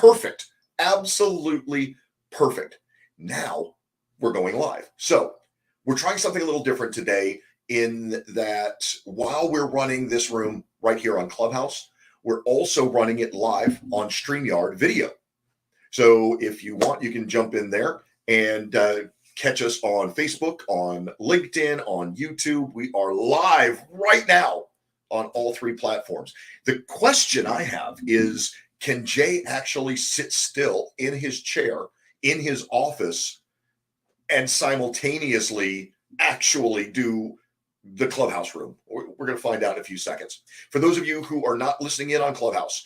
Perfect. Absolutely perfect. Now we're going live. So we're trying something a little different today in that while we're running this room right here on Clubhouse, we're also running it live on StreamYard video. So if you want, you can jump in there and catch us on Facebook, on LinkedIn, on YouTube. We are live right now on all three platforms. The question I have is, can Jay actually sit still in his chair in his office and simultaneously actually do the Clubhouse room? We're going to find out in a few seconds. For those of you who are not listening in on Clubhouse,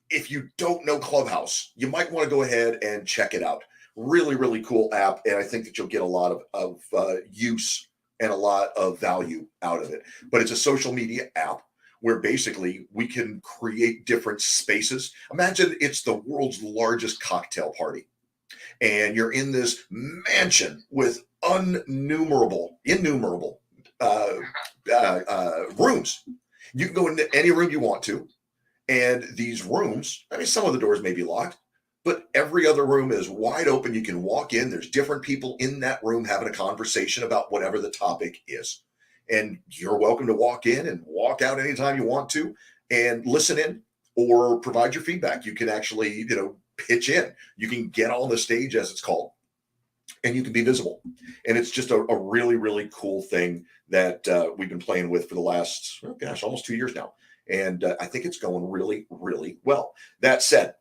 if you don't know Clubhouse, you might want to go ahead and check it out. Really, really cool app. And I think that you'll get a lot of use and a lot of value out of it. But it's a social media app where basically we can create different spaces. Imagine it's the world's largest cocktail party. And you're in this mansion with innumerable rooms. You can go into any room you want to. And these rooms, I mean, some of the doors may be locked, but every other room is wide open. You can walk in. There's different people in that room having a conversation about whatever the topic is. And you're welcome to walk in and walk out anytime you want to and listen in or provide your feedback. You can actually, pitch in. You can get on the stage, as it's called, and you can be visible. And it's just a really, really cool thing that we've been playing with for the last, almost 2 years now. And I think it's going really, really well. That said,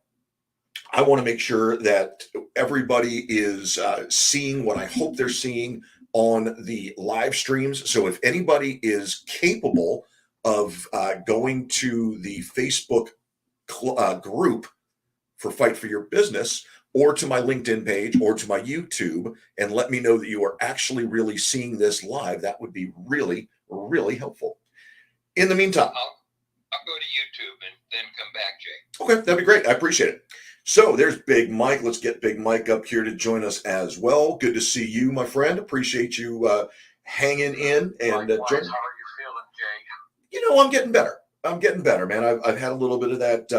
I want to make sure that everybody is seeing what I hope they're seeing on the live streams. So if anybody is capable of going to the Facebook group for Fight for Your Business, or to my LinkedIn page, or to my YouTube, and let me know that you are actually really seeing this live, that would be really, really helpful. In the meantime, I'll go to YouTube and then come back, Jay. Okay, that'd be great. I appreciate it. So there's Big Mike. Let's get Big Mike up here to join us as well. Good to see you, my friend. Appreciate you hanging in and joining. How are you feeling, Jay? I'm getting better. I'm getting better, man. I've had a little bit of that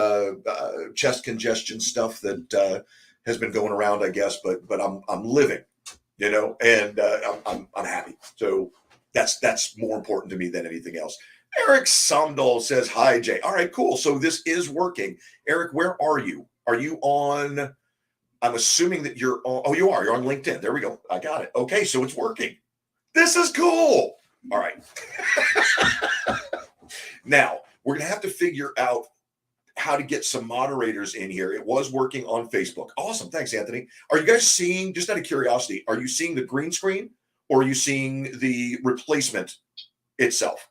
chest congestion stuff that has been going around, I guess, but I'm living, and I'm happy. So that's more important to me than anything else. Eric Somdahl says, hi, Jay. All right, cool. So this is working. Eric, where are you? Are you on, I'm assuming that you're on, oh, you are. You're on LinkedIn. There we go. I got it. Okay, so it's working. This is cool. All right. Now, we're going to have to figure out how to get some moderators in here. It was working on Facebook. Awesome. Thanks, Anthony. Are you guys seeing, just out of curiosity, are you seeing the green screen or are you seeing the replacement itself?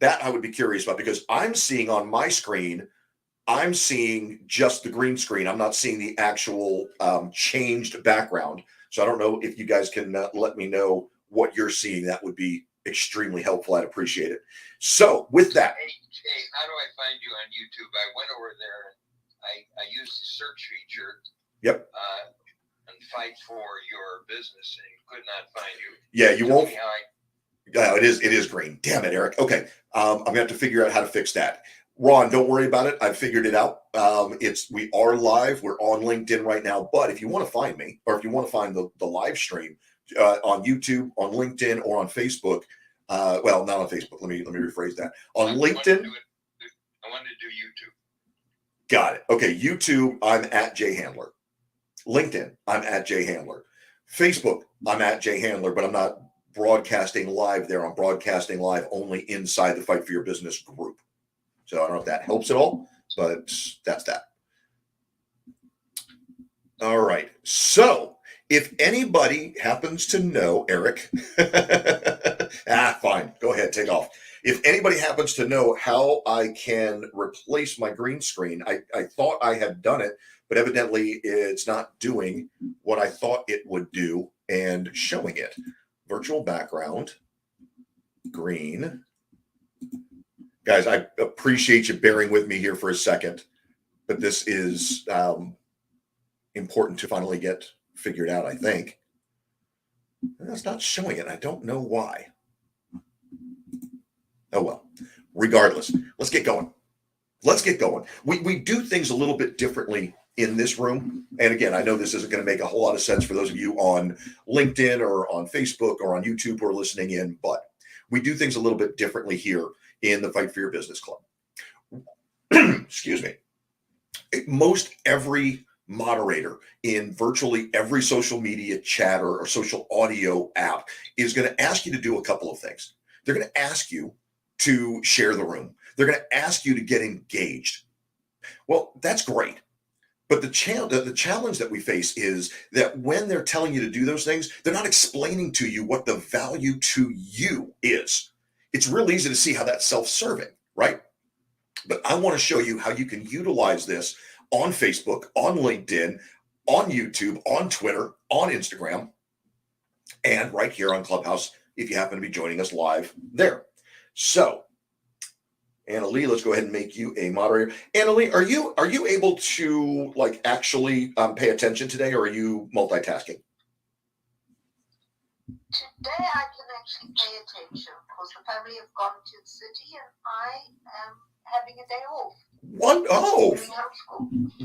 That I would be curious about, because I'm seeing on my screen, I'm seeing just the green screen. I'm not seeing the actual changed background. So I don't know if you guys can let me know what you're seeing. That would be extremely helpful. I'd appreciate it. So with that. Hey, how do I find you on YouTube? I went over there and I used the search feature. Yep. And Fight for Your Business and could not find you. Yeah, you won't. Yeah, it is green. Damn it, Eric. Okay. I'm gonna have to figure out how to fix that. Ron, don't worry about it. I've figured it out. We are live. We're on LinkedIn right now. But if you want to find me, or if you want to find the live stream on YouTube, on LinkedIn, or on Facebook, well, not on Facebook. Let me rephrase that. On LinkedIn. I wanted to do YouTube. Got it. Okay. YouTube, I'm at Jay Handler. LinkedIn, I'm at Jay Handler. Facebook, I'm at Jay Handler, but I'm not broadcasting live there. I'm broadcasting live only inside the Fight for Your Business group. So I don't know if that helps at all, but that's that. All right. So if anybody happens to know, Eric, fine. Go ahead, take off. If anybody happens to know how I can replace my green screen, I thought I had done it, but evidently it's not doing what I thought it would do and showing it. Virtual background, green. Guys, I appreciate you bearing with me here for a second, but this is important to finally get figured out, I think. That's not showing it. I don't know why. Oh, well. Regardless, let's get going. let's get going. We do things a little bit differently in this room. And again, I know this isn't going to make a whole lot of sense for those of you on LinkedIn or on Facebook or on YouTube who are listening in, but we do things a little bit differently here in the Fight for Your Business Club. Excuse me. Most every moderator in virtually every social media chat or social audio app is going to ask you to do a couple of things. They're going to ask you to share the room. They're going to ask you to get engaged. Well, that's great. But the challenge that we face is that when they're telling you to do those things, they're not explaining to you what the value to you is. It's real easy to see how that's self-serving, right? But I want to show you how you can utilize this on Facebook, on LinkedIn, on YouTube, on Twitter, on Instagram, and right here on Clubhouse if you happen to be joining us live there. So, Anna Lee, let's go ahead and make you a moderator. Anna Lee, are you able to like actually pay attention today, or are you multitasking? Today I can actually pay attention because the family have gone to the city and I am having a day off.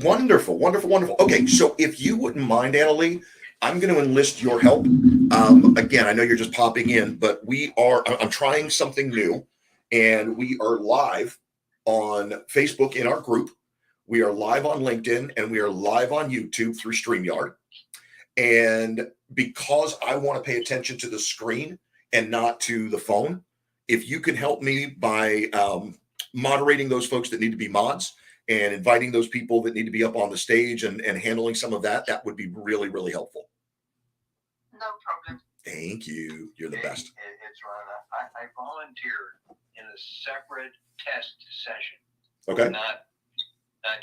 Wonderful, wonderful, wonderful. Okay, so if you wouldn't mind, Anna Lee, I'm going to enlist your help. Again, I know you're just popping in, but I'm trying something new, and we are live on Facebook in our group. We are live on LinkedIn, and we are live on YouTube through StreamYard. And because I want to pay attention to the screen and not to the phone, if you can help me by moderating those folks that need to be mods and inviting those people that need to be up on the stage and handling some of that, that would be really, really helpful. No problem. Thank you. You're the best. It's Ron. I volunteered in a separate test session. Okay. Not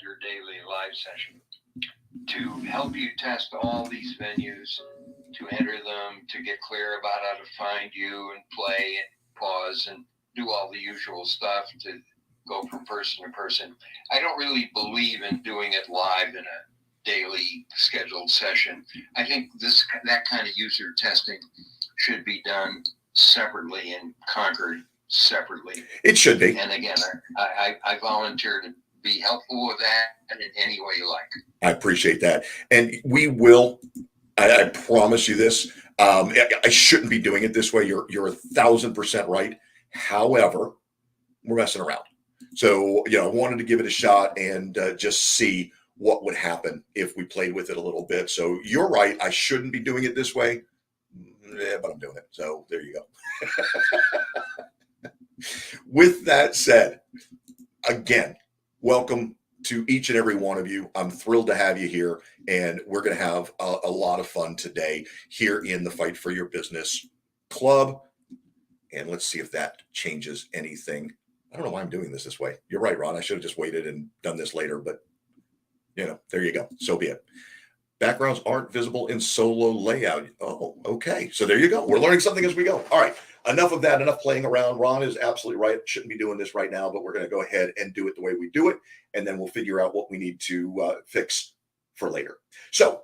your daily live session, to help you test all these venues, to enter them, to get clear about how to find you and play and pause and do all the usual stuff to go from person to person. I don't really believe in doing it live in a daily scheduled session. I think that kind of user testing should be done separately and conquered separately. It should be. And again, I volunteer to be helpful with that in any way you like. I appreciate that. And we will, I promise you this. I shouldn't be doing it this way. You're 1,000% right. However, we're messing around. So, I wanted to give it a shot and just see what would happen if we played with it a little bit. So you're right. I shouldn't be doing it this way, but I'm doing it. So there you go. With that said, again, welcome to each and every one of you. I'm thrilled to have you here, and we're going to have a lot of fun today here in the Fight for Your Business Club. And let's see if that changes anything. I don't know why I'm doing this way. You're right, Ron. I should have just waited and done this later, but there you go. So be it. Backgrounds aren't visible in solo layout. Oh, okay. So there you go. We're learning something as we go. All right. Enough of that. Enough playing around. Ron is absolutely right. Shouldn't be doing this right now, but we're going to go ahead and do it the way we do it. And then we'll figure out what we need to fix for later. So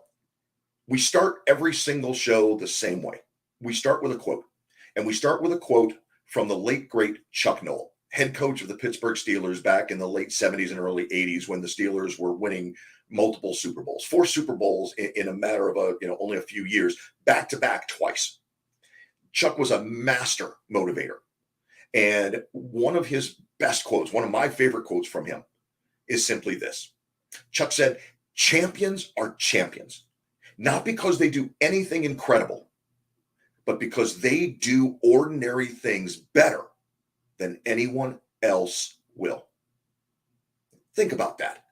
we start every single show the same way. We start with a quote. And we start with a quote from the late, great Chuck Noll, head coach of the Pittsburgh Steelers back in the late 70s and early 80s when the Steelers were winning multiple Super Bowls, 4 Super Bowls in a matter of only a few years, back to back twice. Chuck was a master motivator. And one of his best quotes, one of my favorite quotes from him, is simply this. Chuck said, "Champions are champions, not because they do anything incredible, but because they do ordinary things better than anyone else will." Think about that.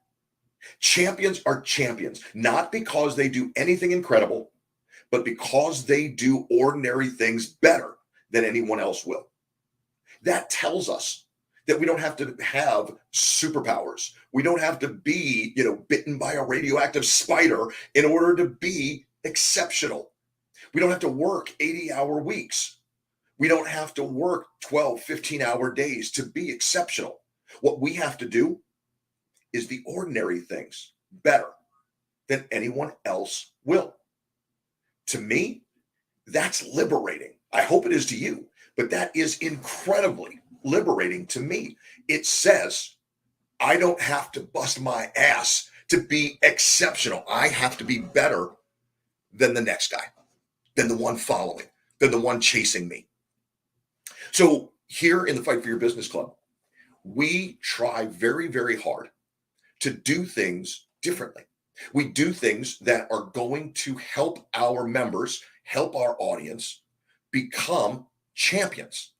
Champions are champions, not because they do anything incredible, but because they do ordinary things better than anyone else will. That tells us that we don't have to have superpowers. We don't have to be, bitten by a radioactive spider in order to be exceptional. We don't have to work 80-hour weeks. We don't have to work 12, 15-hour days to be exceptional. What we have to do is the ordinary things better than anyone else will. To me, that's liberating. I hope it is to you, but that is incredibly liberating to me. It says I don't have to bust my ass to be exceptional. I have to be better than the next guy, than the one following, than the one chasing me. So here in the Fight for Your Business Club, we try very, very hard to do things differently. We do things that are going to help our members, help our audience become champions.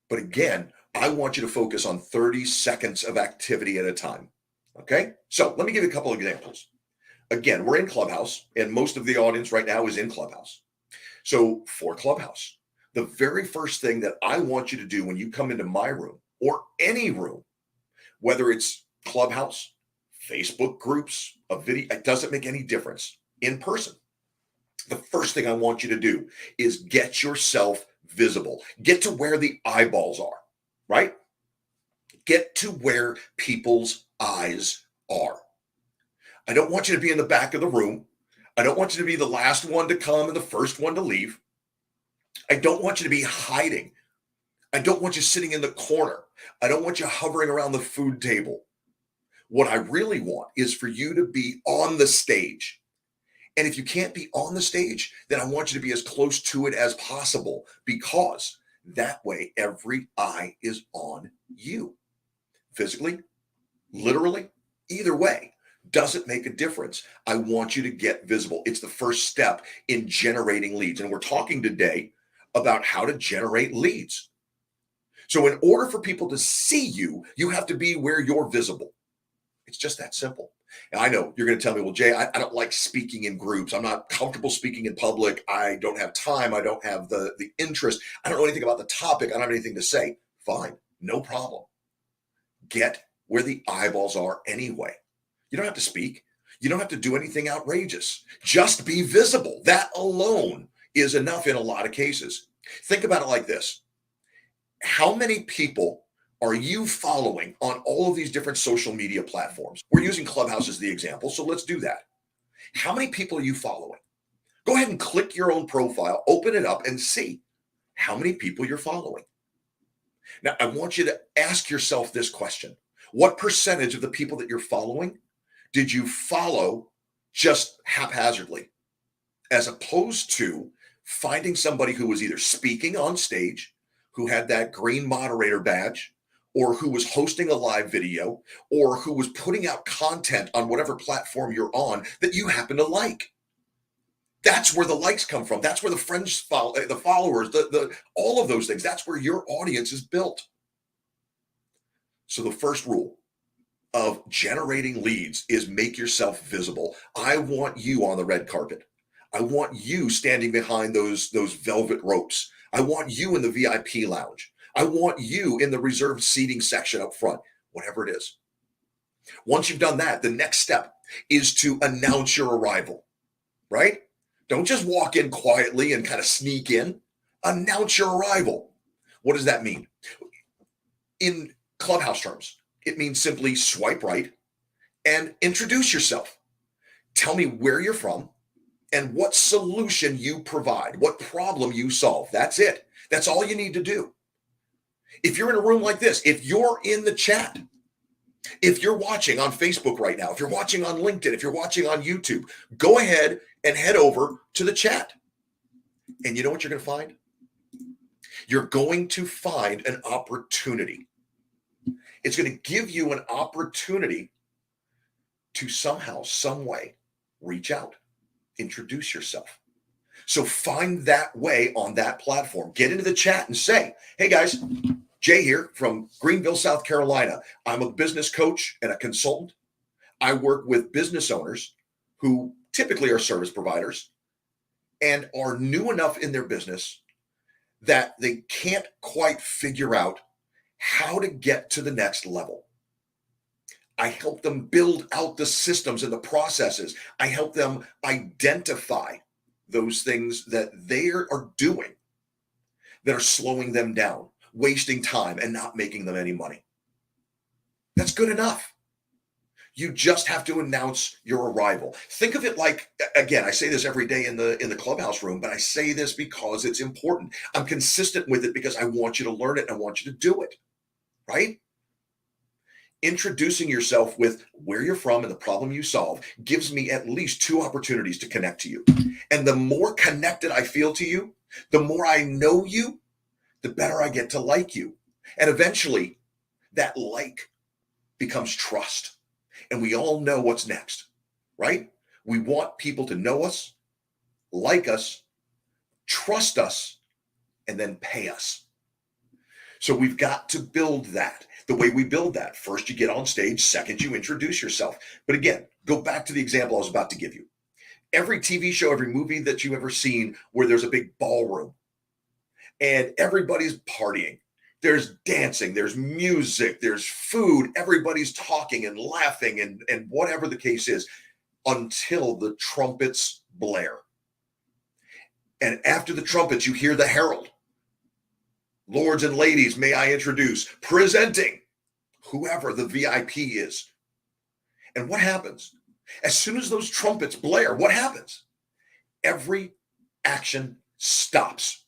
But again, I want you to focus on 30 seconds of activity at a time. Okay? So let me give you a couple of examples. Again, we're in Clubhouse, and most of the audience right now is in Clubhouse. So for Clubhouse, the very first thing that I want you to do when you come into my room or any room, whether it's Clubhouse, Facebook groups, a video, it doesn't make any difference, in person. The first thing I want you to do is get yourself visible. Get to where the eyeballs are, right? Get to where people's eyes are. I don't want you to be in the back of the room. I don't want you to be the last one to come and the first one to leave. I don't want you to be hiding. I don't want you sitting in the corner. I don't want you hovering around the food table. What I really want is for you to be on the stage. And if you can't be on the stage, then I want you to be as close to it as possible, because that way every eye is on you. Physically, literally, either way, doesn't make a difference. I want you to get visible. It's the first step in generating leads. And we're talking today about how to generate leads. So in order for people to see you, you have to be where you're visible. It's just that simple. And I know you're going to tell me, well, Jay, I don't like speaking in groups. I'm not comfortable speaking in public. I don't have time. I don't have the interest. I don't know anything about the topic. I don't have anything to say. Fine. No problem. Get where the eyeballs are anyway. You don't have to speak. You don't have to do anything outrageous. Just be visible. That alone is enough in a lot of cases. Think about it like this. How many people are you following on all of these different social media platforms? We're using Clubhouse as the example, so let's do that. How many people are you following? Go ahead and click your own profile, open it up, and see how many people you're following. Now, I want you to ask yourself this question. What percentage of the people that you're following did you follow just haphazardly, as opposed to finding somebody who was either speaking on stage, who had that green moderator badge, or who was hosting a live video, or who was putting out content on whatever platform you're on that you happen to like? That's where the likes come from. That's where the friends follow, the followers, all of those things. That's where your audience is built. So the first rule of generating leads is make yourself visible. I want you on the red carpet. I want you standing behind those velvet ropes. I want you in the VIP lounge. I want you in the reserved seating section up front, whatever it is. Once you've done that, the next step is to announce your arrival, right? Don't just walk in quietly and kind of sneak in. Announce your arrival. What does that mean? In Clubhouse terms, it means simply swipe right and introduce yourself. Tell me where you're from and what solution you provide, what problem you solve. That's it. That's all you need to do. If you're in a room like this, if you're in the chat, if you're watching on Facebook right now, if you're watching on LinkedIn, if you're watching on YouTube, go ahead and head over to the chat. And you know what you're going to find? You're going to find an opportunity. It's going to give you an opportunity to somehow, some way, reach out, introduce yourself. So find that way on that platform. Get into the chat and say, hey guys, Jay here from Greenville, South Carolina. I'm a business coach and a consultant. I work with business owners who typically are service providers and are new enough in their business that they can't quite figure out how to get to the next level. I help them build out the systems and the processes. I help them identify those things that they are doing that are slowing them down, wasting time, and not making them any money. That's good enough. You just have to announce your arrival. Think of it like, again, I say this every day in the Clubhouse room, but I say this because it's important. I'm consistent with it because I want you to learn it and I want you to do it, right? Introducing yourself with where you're from and the problem you solve gives me at least 2 opportunities to connect to you. And the more connected I feel to you, the more I know you, the better I get to like you. And eventually, that like becomes trust. And we all know what's next, right? We want people to know us, like us, trust us, and then pay us. So we've got to build that. The way we build that, first you get on stage, second you introduce yourself. But again, go back to the example I was about to give you. Every TV show, every movie that you've ever seen where there's a big ballroom and everybody's partying, there's dancing, there's music, there's food, everybody's talking and laughing and whatever the case is, until the trumpets blare. And after the trumpets, you hear the herald. Lords and ladies, may I introduce, presenting whoever the VIP is. And what happens? As soon as those trumpets blare, what happens? Every action stops.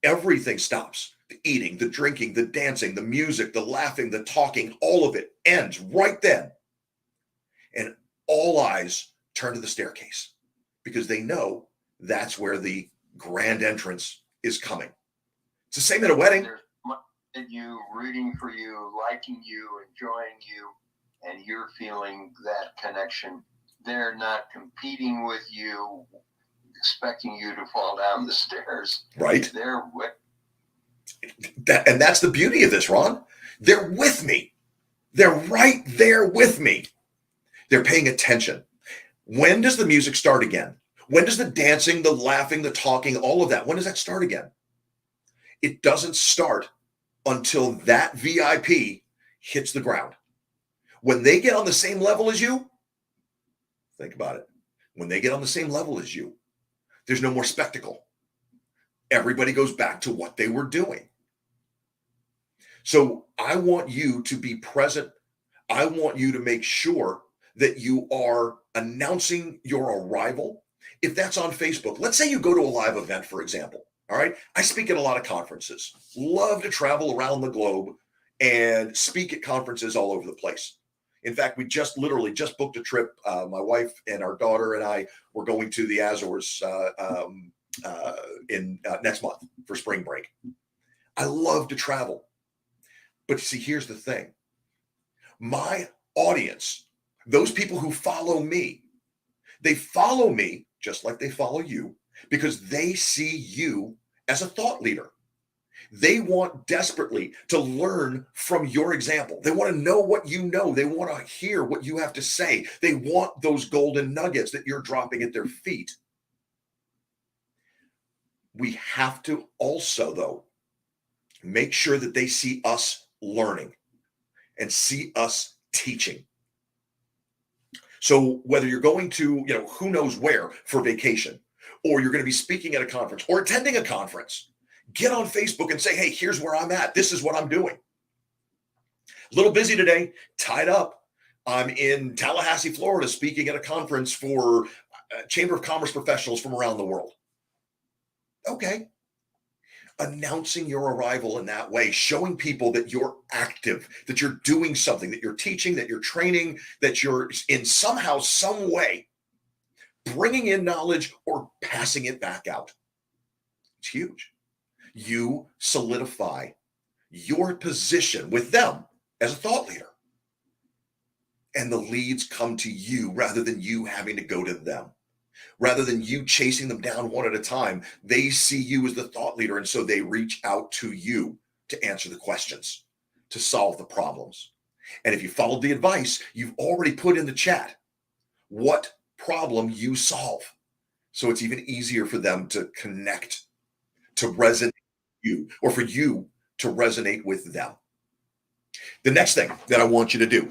Everything stops. The eating, the drinking, the dancing, the music, the laughing, the talking, all of it ends right then. And all eyes turn to the staircase because they know that's where the grand entrance is coming. It's the same at a wedding. There's you rooting for you, liking you, enjoying you, and you're feeling that connection. They're not competing with you, expecting you to fall down the stairs. Right. They're with that, and that's the beauty of this, Ron. They're with me. They're right there with me. They're paying attention. When does the music start again? When does the dancing, the laughing, the talking, all of that, when does that start again? It doesn't start until that VIP hits the ground. When they get on the same level as you, think about it. When they get on the same level as you, there's no more spectacle. Everybody goes back to what they were doing. So I want you to be present. I want you to make sure that you are announcing your arrival. If that's on Facebook, let's say you go to a live event, for example. All right. I speak at a lot of conferences, love to travel around the globe and speak at conferences all over the place. In fact, we literally just booked a trip. My wife and our daughter and I were going to the Azores in next month for spring break. I love to travel. But see, here's the thing. My audience, those people who follow me, they follow me just like they follow you because they see you as a thought leader. They want desperately to learn from your example. They want to know what you know. They want to hear what you have to say. They want those golden nuggets that you're dropping at their feet. We have to also, though, make sure that they see us learning and see us teaching. So whether you're going to, who knows where for vacation, or you're going to be speaking at a conference or attending a conference, get on Facebook and say, hey, here's where I'm at. This is what I'm doing. A little busy today, tied up. I'm in Tallahassee, Florida, speaking at a conference for Chamber of Commerce professionals from around the world. Okay. Announcing your arrival in that way, showing people that you're active, that you're doing something, that you're teaching, that you're training, that you're in somehow, some way bringing in knowledge or passing it back out. It's huge. You solidify your position with them as a thought leader. And the leads come to you rather than you having to go to them. Rather than you chasing them down one at a time, they see you as the thought leader. And so they reach out to you to answer the questions, to solve the problems. And if you followed the advice, you've already put in the chat what problem you solve. So it's even easier for them to connect, to resonate with you, or for you to resonate with them. The next thing that I want you to do,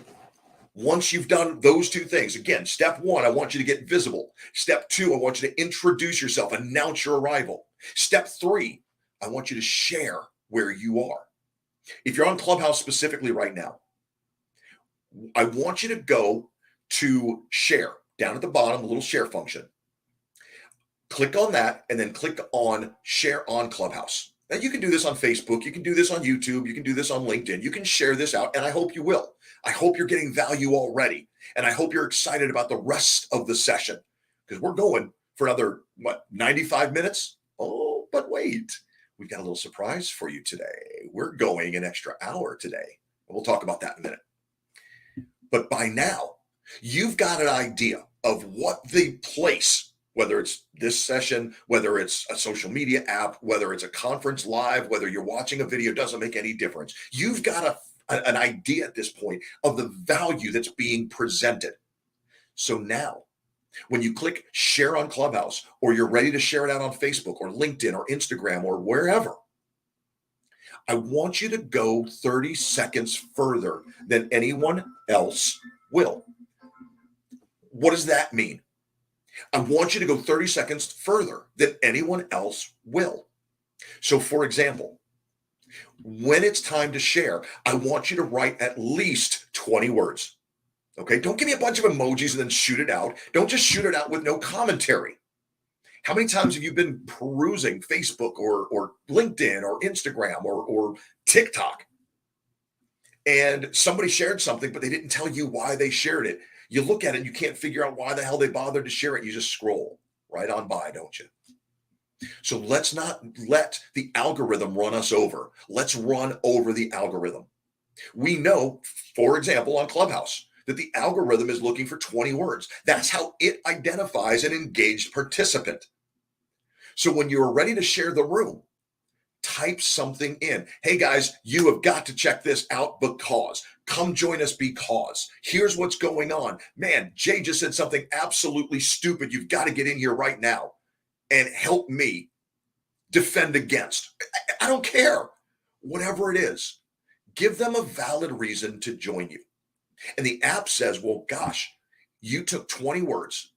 once you've done those two things, again, step one, I want you to get visible. Step two, I want you to introduce yourself, announce your arrival. Step three, I want you to share where you are. If you're on Clubhouse specifically right now, I want you to go to share down at the bottom, the little share function. Click on that and then click on share on Clubhouse. Now, you can do this on Facebook, you can do this on YouTube, you can do this on LinkedIn, you can share this out, and I hope you will. I hope you're getting value already, and I hope you're excited about the rest of the session because we're going for another, 95 minutes? Oh, but wait, we've got a little surprise for you today. We're going an extra hour today. We'll talk about that in a minute. But by now, you've got an idea of what the place, whether it's this session, whether it's a social media app, whether it's a conference live, whether you're watching a video, doesn't make any difference. You've got an idea at this point of the value that's being presented. So now, when you click share on Clubhouse, or you're ready to share it out on Facebook or LinkedIn or Instagram or wherever, I want you to go 30 seconds further than anyone else will. What does that mean? I want you to go 30 seconds further than anyone else will. So, for example, when it's time to share, I want you to write at least 20 words. Okay, don't give me a bunch of emojis and then shoot it out. Don't just shoot it out with no commentary. How many times have you been perusing Facebook or LinkedIn or Instagram or TikTok, and somebody shared something, but they didn't tell you why they shared it? You look at it and you can't figure out why the hell they bothered to share it. You just scroll right on by, don't you? So let's not let the algorithm run us over. Let's run over the algorithm. We know, for example, on Clubhouse, that the algorithm is looking for 20 words. That's how it identifies an engaged participant. So when you're ready to share the room, type something in. Hey guys, you have got to check this out because. Come join us because. Here's what's going on. Man, Jay just said something absolutely stupid. You've got to get in here right now and help me defend against. I don't care. Whatever it is, give them a valid reason to join you. And the app says, well, gosh, you took 20 words.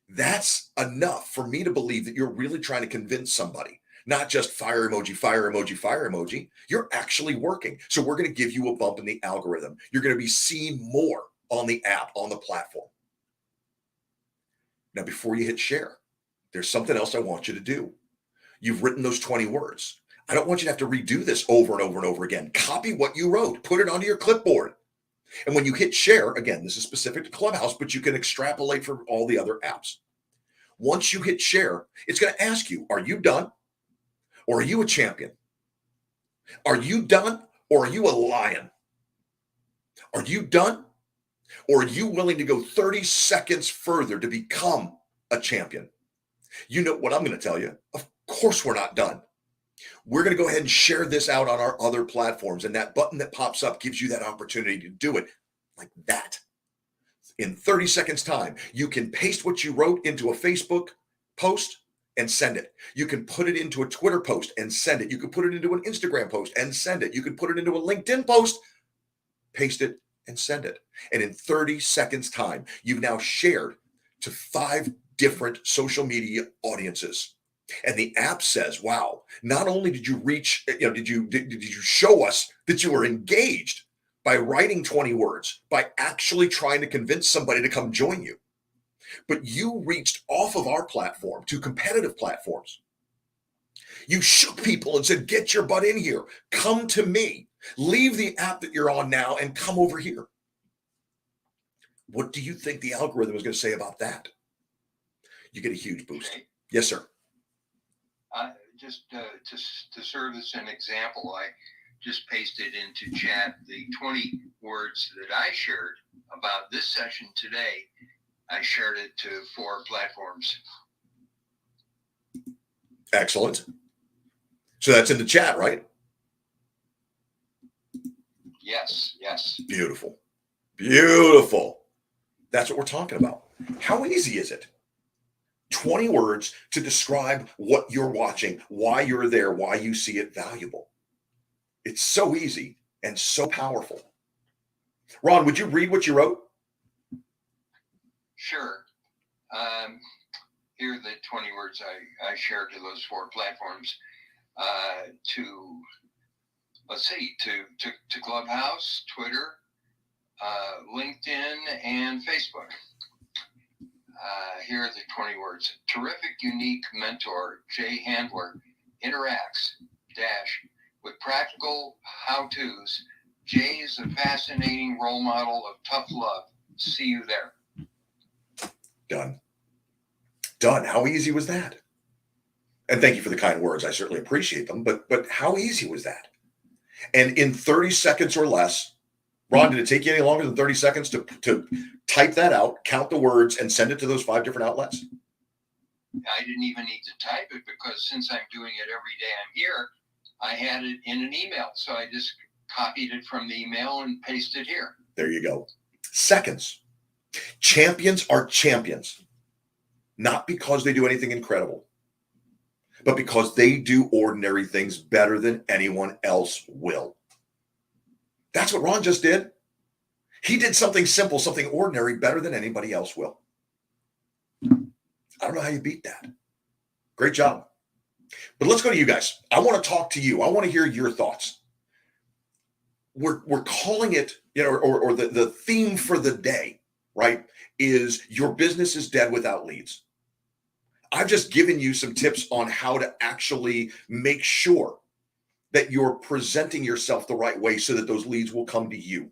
That's enough for me to believe that you're really trying to convince somebody, not just fire emoji, fire emoji, fire emoji. You're actually working. So we're going to give you a bump in the algorithm. You're going to be seen more on the app, on the platform. Now, before you hit share, there's something else I want you to do. You've written those 20 words. I don't want you to have to redo this over and over and over again. Copy what you wrote, put it onto your clipboard. And when you hit share, again, this is specific to Clubhouse, but you can extrapolate from all the other apps. Once you hit share, it's going to ask you, are you done? Or are you a champion? Are you done? Or are you a lion? Are you done? Or are you willing to go 30 seconds further to become a champion? You know what I'm going to tell you. Of course, we're not done. We're going to go ahead and share this out on our other platforms. And that button that pops up gives you that opportunity to do it like that. In 30 seconds time, you can paste what you wrote into a Facebook post and send it. You can put it into a Twitter post and send it. You can put it into an Instagram post and send it. You can put it into a LinkedIn post, paste it, and send it. And in 30 seconds time, you've now shared to 5 different social media audiences. And the app says, wow, not only did you reach, did you show us that you were engaged by writing 20 words, by actually trying to convince somebody to come join you, but you reached off of our platform to competitive platforms. You shook people and said, get your butt in here. Come to me. Leave the app that you're on now and come over here. What do you think the algorithm is going to say about that? You get a huge boost. Okay. Yes, sir. Just to serve as an example, I just pasted into chat the 20 words that I shared about this session today. I shared it to 4 platforms. Excellent. So that's in the chat, right? Yes. Beautiful. Beautiful. That's what we're talking about. How easy is it? 20 words to describe what you're watching, why you're there, why you see it valuable. It's so easy and so powerful. Ron, would you read what you wrote? Sure. Here are the 20 words I shared to those 4 platforms. To Clubhouse, Twitter, LinkedIn, and Facebook. Here are the 20 words. Terrific, unique mentor, Jay Handler, interacts, with practical how-tos. Jay is a fascinating role model of tough love. See you there. Done. How easy was that? And thank you for the kind words. I certainly appreciate them. But how easy was that? And in 30 seconds or less, Ron, did it take you any longer than 30 seconds to type that out, count the words, and send it to those 5 different outlets? I didn't even need to type it because since I'm doing it every day I'm here, I had it in an email. So I just copied it from the email and pasted it here. There you go. Seconds. Champions are champions, not because they do anything incredible, but because they do ordinary things better than anyone else will. That's what Ron just did. He did something simple, something ordinary better than anybody else will. I don't know how you beat that. Great job. But let's go to you guys. I want to talk to you. I want to hear your thoughts. We're calling it, or the theme for the day, right, is your business is dead without leads. I've just given you some tips on how to actually make sure that you're presenting yourself the right way so that those leads will come to you.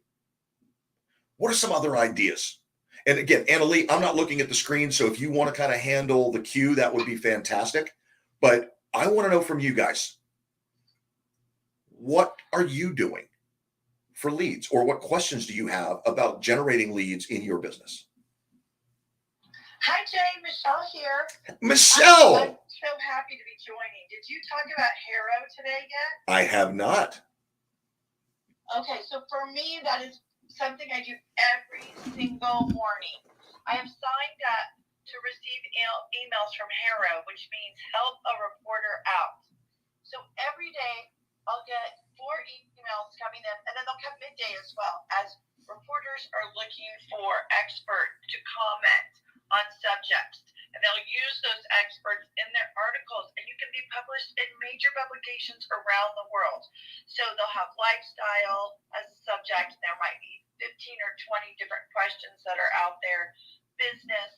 What are some other ideas? And again, Annalie, I'm not looking at the screen, so if you want to kind of handle the queue, that would be fantastic. But I want to know from you guys, what are you doing for leads? Or what questions do you have about generating leads in your business? Hi, Jay. Michelle here. Michelle! I'm so happy to be joining. Did you talk about Haro today yet? I have not. Okay, so for me, that is something I do every single morning. I have signed up to receive emails from Haro, which means help a reporter out. So every day I'll get 4 emails coming in, and then they'll come midday as well, as reporters are looking for experts to comment on subjects. And they'll use those experts in their articles, and you can be published in major publications around the world. So they'll have lifestyle as a subject. There might be 15 or 20 different questions that are out there, business,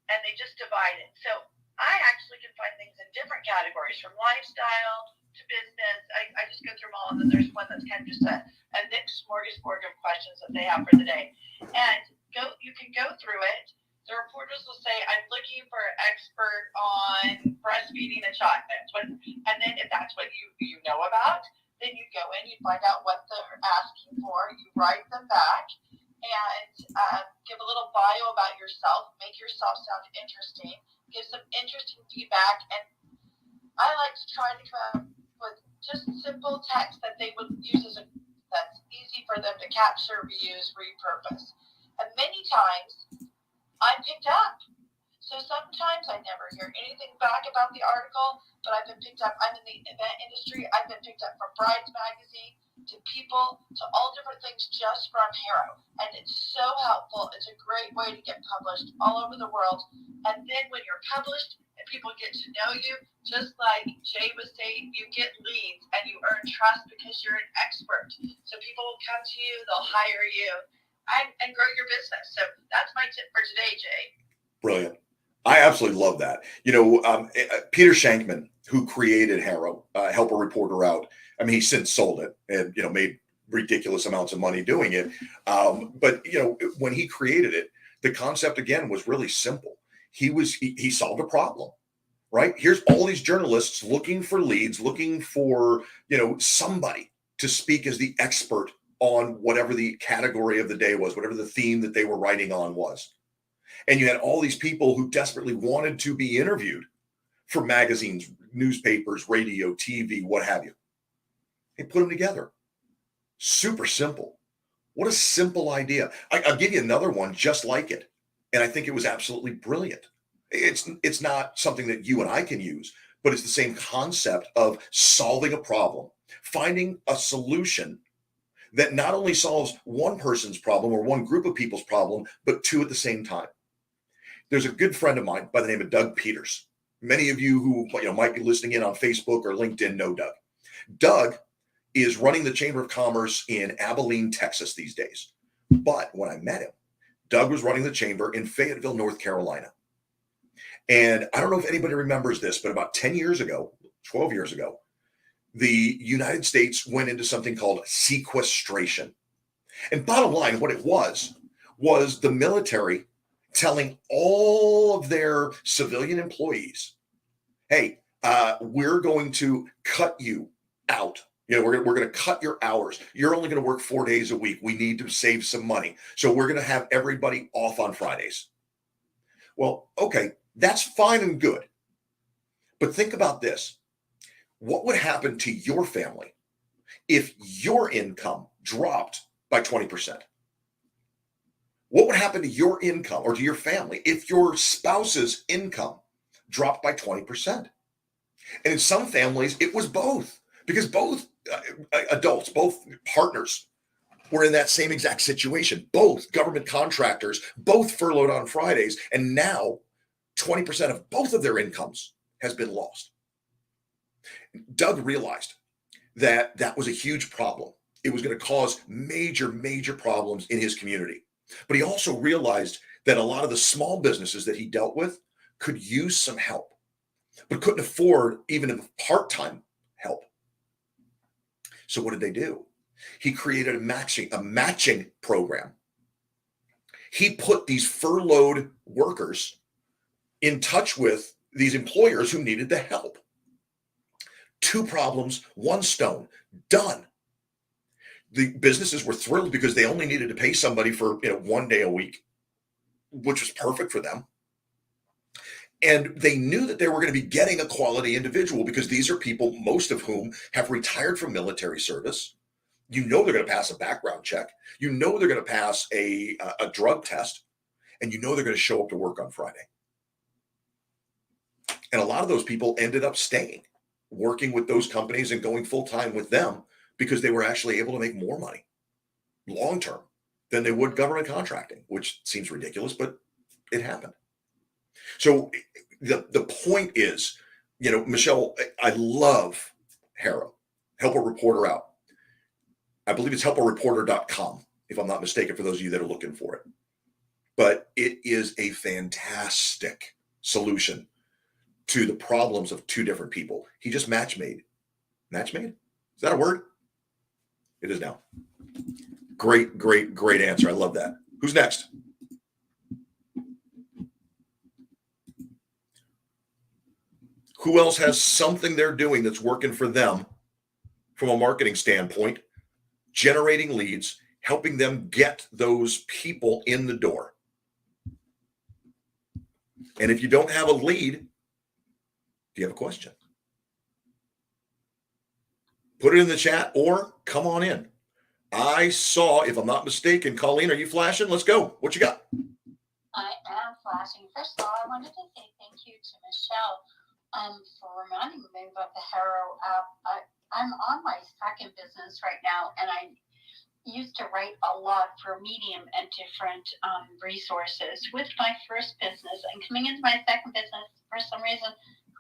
and they just divide it. So I actually can find things in different categories, from lifestyle to business. I just go through them all, and then there's one that's kind of just a mixed smorgasbord of questions that they have for the day. And you can go through it. The reporters will say, I'm looking for an expert on breastfeeding a child. And then if that's what you know about, then you go in, you find out what they're asking for, you write them back, and give a little bio about yourself, make yourself sound interesting, give some interesting feedback. And I like to try to come up with just simple text that they would use that's easy for them to capture, reuse, repurpose. And many times I'm picked up. So sometimes I never hear anything back about the article, but I've been picked up. I'm in the event industry. I've been picked up from Brides Magazine to People to all different things just from Haro. And it's so helpful. It's a great way to get published all over the world. And then when you're published and people get to know you, just like Jay was saying, you get leads and you earn trust because you're an expert. So people will come to you, they'll hire you, and grow your business. So that's my tip for today, Jay. Brilliant. I absolutely love that. Peter Shankman, who created Haro, Help a Reporter Out. I mean, he's since sold it and, made ridiculous amounts of money doing it. But when he created it, the concept again was really simple. He solved a problem, right? Here's all these journalists looking for leads, looking for, somebody to speak as the expert on whatever the category of the day was, whatever the theme that they were writing on was. And you had all these people who desperately wanted to be interviewed for magazines, newspapers, radio, TV, what have you. They put them together. Super simple. What a simple idea. I'll give you another one just like it. And I think it was absolutely brilliant. It's not something that you and I can use, but it's the same concept of solving a problem, finding a solution that not only solves one person's problem or one group of people's problem, but 2 at the same time. There's a good friend of mine by the name of Doug Peters. Many of you who might be listening in on Facebook or LinkedIn know Doug. Doug is running the Chamber of Commerce in Abilene, Texas these days. But when I met him, Doug was running the chamber in Fayetteville, North Carolina. And I don't know if anybody remembers this, but about 10 years ago, 12 years ago, the United States went into something called sequestration. And bottom line, what it was the military telling all of their civilian employees, hey, we're going to cut you out. We're going to cut your hours. You're only going to work 4 days a week. We need to save some money. So we're going to have everybody off on Fridays. Well, okay, that's fine and good. But think about this. What would happen to your family if your income dropped by 20%? What would happen to your income or to your family if your spouse's income dropped by 20%? And in some families, it was both, because both adults, both partners were in that same exact situation. Both government contractors, both furloughed on Fridays, and now 20% of both of their incomes has been lost. Doug realized that that was a huge problem. It was going to cause major, major problems in his community. But he also realized that a lot of the small businesses that he dealt with could use some help, but couldn't afford even part-time help. So what did they do? He created a matching program. He put these furloughed workers in touch with these employers who needed the help. 2 problems, 1 stone, done. The businesses were thrilled because they only needed to pay somebody for 1 day a week, which was perfect for them. And they knew that they were going to be getting a quality individual because these are people, most of whom have retired from military service. They're going to pass a background check. They're going to pass a drug test, and they're going to show up to work on Friday. And a lot of those people ended up staying, working with those companies and going full time with them because they were actually able to make more money long term than they would government contracting, which seems ridiculous, but it happened. So the point is, Michelle, I love HARO, Help a Reporter Out. I believe it's helpareporter.com, if I'm not mistaken, for those of you that are looking for it. But it is a fantastic solution to the problems of 2 different people. He just match made. Match made? Is that a word? It is now. Great, great, great answer. I love that. Who's next? Who else has something they're doing that's working for them from a marketing standpoint, generating leads, helping them get those people in the door? And if you don't have a lead, do you have a question? Put it in the chat or come on in. I saw, if I'm not mistaken, Colleen, are you flashing? Let's go. What you got? I am flashing. First of all, I wanted to say thank you to Michelle for reminding me about the HARO app. I'm on my second business right now, and I used to write a lot for Medium and different resources with my first business. And coming into my second business, for some reason,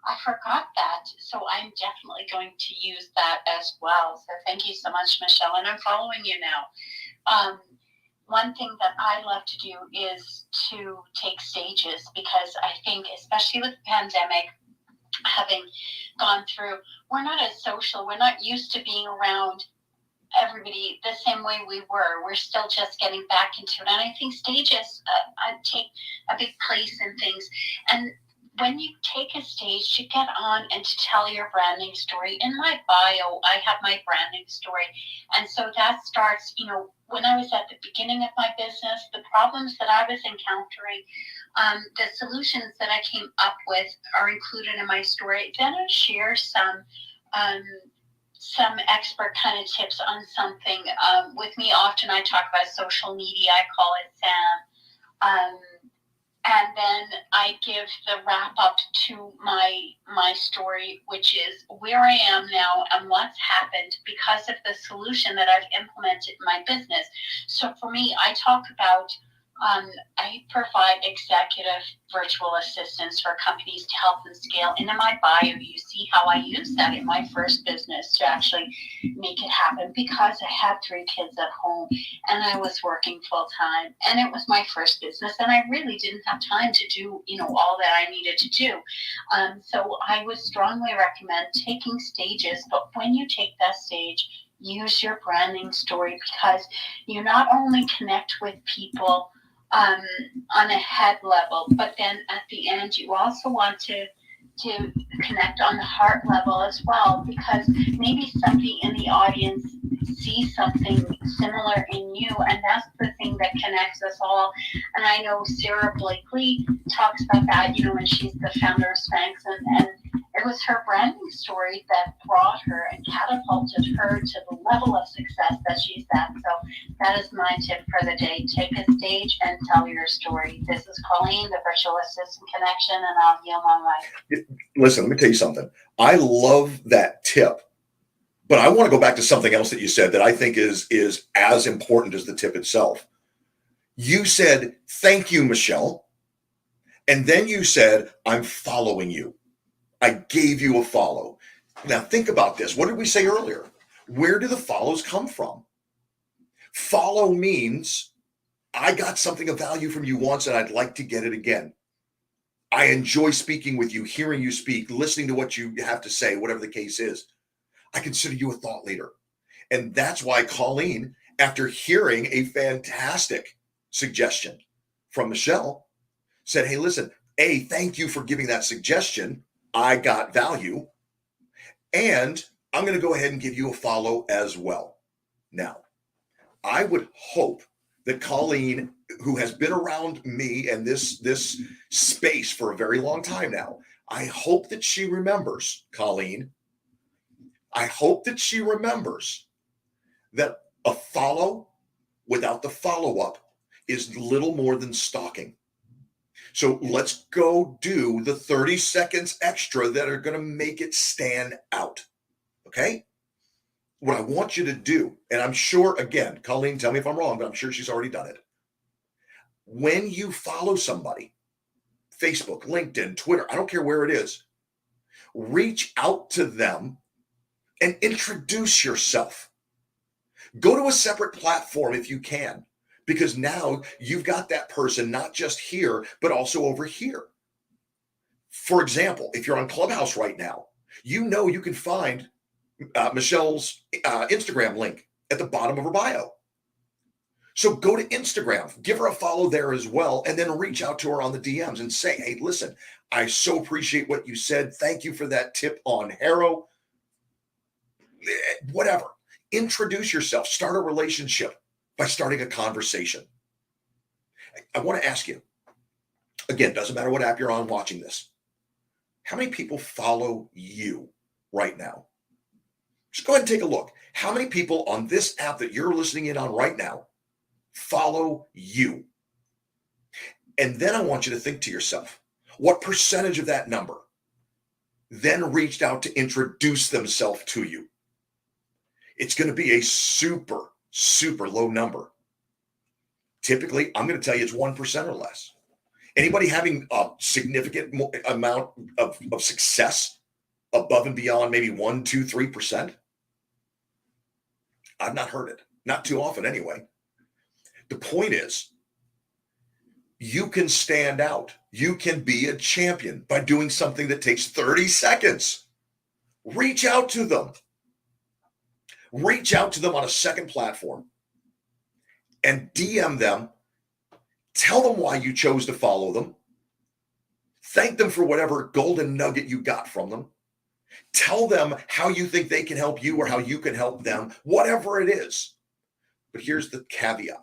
I forgot that. So I'm definitely going to use that as well. So thank you so much, Michelle. And I'm following you now. One thing that I love to do is to take stages, because I think, especially with the pandemic, having gone through, we're not as social. We're not used to being around everybody the same way we were. We're still just getting back into it. And I think stages take a big place in things. And when you take a stage to get on and to tell your branding story, in my bio, I have my branding story. And so that starts, when I was at the beginning of my business, the problems that I was encountering, the solutions that I came up with are included in my story. Then I share some expert kind of tips on something. With me, often I talk about social media. I call it SAM. And then I give the wrap up to my story, which is where I am now and what's happened because of the solution that I've implemented in my business. So for me, I talk about I provide executive virtual assistants for companies to help them scale. And in my bio, you see how I use that in my first business to actually make it happen, because I had 3 kids at home and I was working full time, and it was my first business, and I really didn't have time to do, all that I needed to do. So I would strongly recommend taking stages, but when you take that stage, use your branding story, because you not only connect with people on a head level, but then at the end, you also want to connect on the heart level as well, because maybe somebody in the audience sees something similar in you, and that's the thing that connects us all. And I know Sarah Blakely talks about that, and she's the founder of Spanx, and it was her branding story that brought her and catapulted her to the level of success that she's at. So that is my tip for the day. Take a stage and tell your story. This is Colleen, the Virtual Assistant Connection, and I'll yield my mic. Listen, let me tell you something. I love that tip, but I want to go back to something else that you said that I think is as important as the tip itself. You said, thank you, Michelle. And then you said, I'm following you. I gave you a follow. Now think about this. What did we say earlier? Where do the follows come from? Follow means I got something of value from you once and I'd like to get it again. I enjoy speaking with you, hearing you speak, listening to what you have to say, whatever the case is. I consider you a thought leader. And that's why Colleen, after hearing a fantastic suggestion from Michelle, said, hey, listen, thank you for giving that suggestion. I got value, and I'm going to go ahead and give you a follow as well. Now, I would hope that Colleen, who has been around me and this space for a very long time now, I hope that she remembers, Colleen, I hope that she remembers that a follow without the follow-up is little more than stalking. So let's go do the 30 seconds extra that are going to make it stand out. Okay? What I want you to do, and I'm sure, again, Colleen, tell me if I'm wrong, but I'm sure she's already done it. When you follow somebody, Facebook, LinkedIn, Twitter, I don't care where it is, reach out to them and introduce yourself. Go to a separate platform if you can, because now you've got that person not just here, but also over here. For example, if you're on Clubhouse right now, you can find Michelle's Instagram link at the bottom of her bio. So go to Instagram, give her a follow there as well, and then reach out to her on the DMs and say, hey, listen, I so appreciate what you said. Thank you for that tip on Harrow. Whatever. Introduce yourself. Start a relationship by starting a conversation. I want to ask you, again, doesn't matter what app you're on watching this, how many people follow you right now? Just go ahead and take a look. How many people on this app that you're listening in on right now follow you? And then I want you to think to yourself, what percentage of that number then reached out to introduce themselves to you? It's going to be a super, super low number. Typically, I'm going to tell you it's 1% or less. Anybody having a significant amount of success above and beyond maybe 1, 2, 3%? I've not heard it. Not too often anyway. The point is, you can stand out. You can be a champion by doing something that takes 30 seconds. Reach out to them. Reach out to them on a second platform and DM them. Tell them why you chose to follow them. Thank them for whatever golden nugget you got from them. Tell them how you think they can help you or how you can help them, whatever it is. But here's the caveat.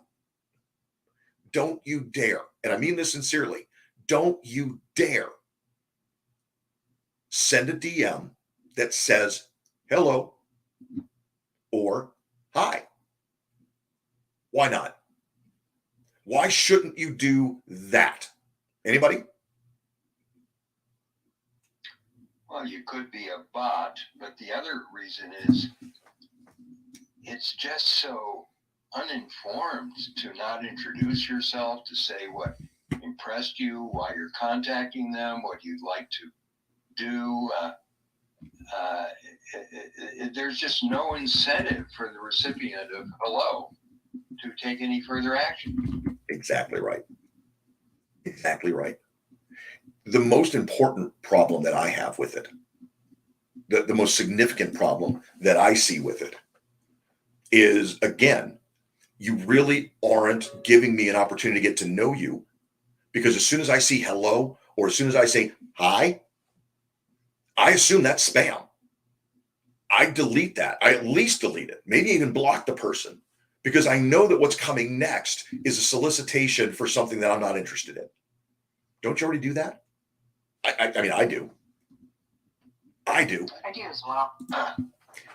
Don't you dare, and I mean this sincerely, don't you dare send a DM that says hello or hi. Why not? Why shouldn't you do that? Anybody? Well, you could be a bot, but the other reason is it's just so uninformed to not introduce yourself, to say what impressed you, why you're contacting them, what you'd like to do. There's just no incentive for the recipient of hello to take any further action. Exactly right. Exactly right. The most important problem that I have with it, the most significant problem that I see with it is, again, you really aren't giving me an opportunity to get to know you, because as soon as I see hello or as soon as I say hi, I assume that's spam. I delete that. I at least delete it, maybe even block the person, because I know that what's coming next is a solicitation for something that I'm not interested in. Don't you already do that? I mean, I do. I do. I do as well.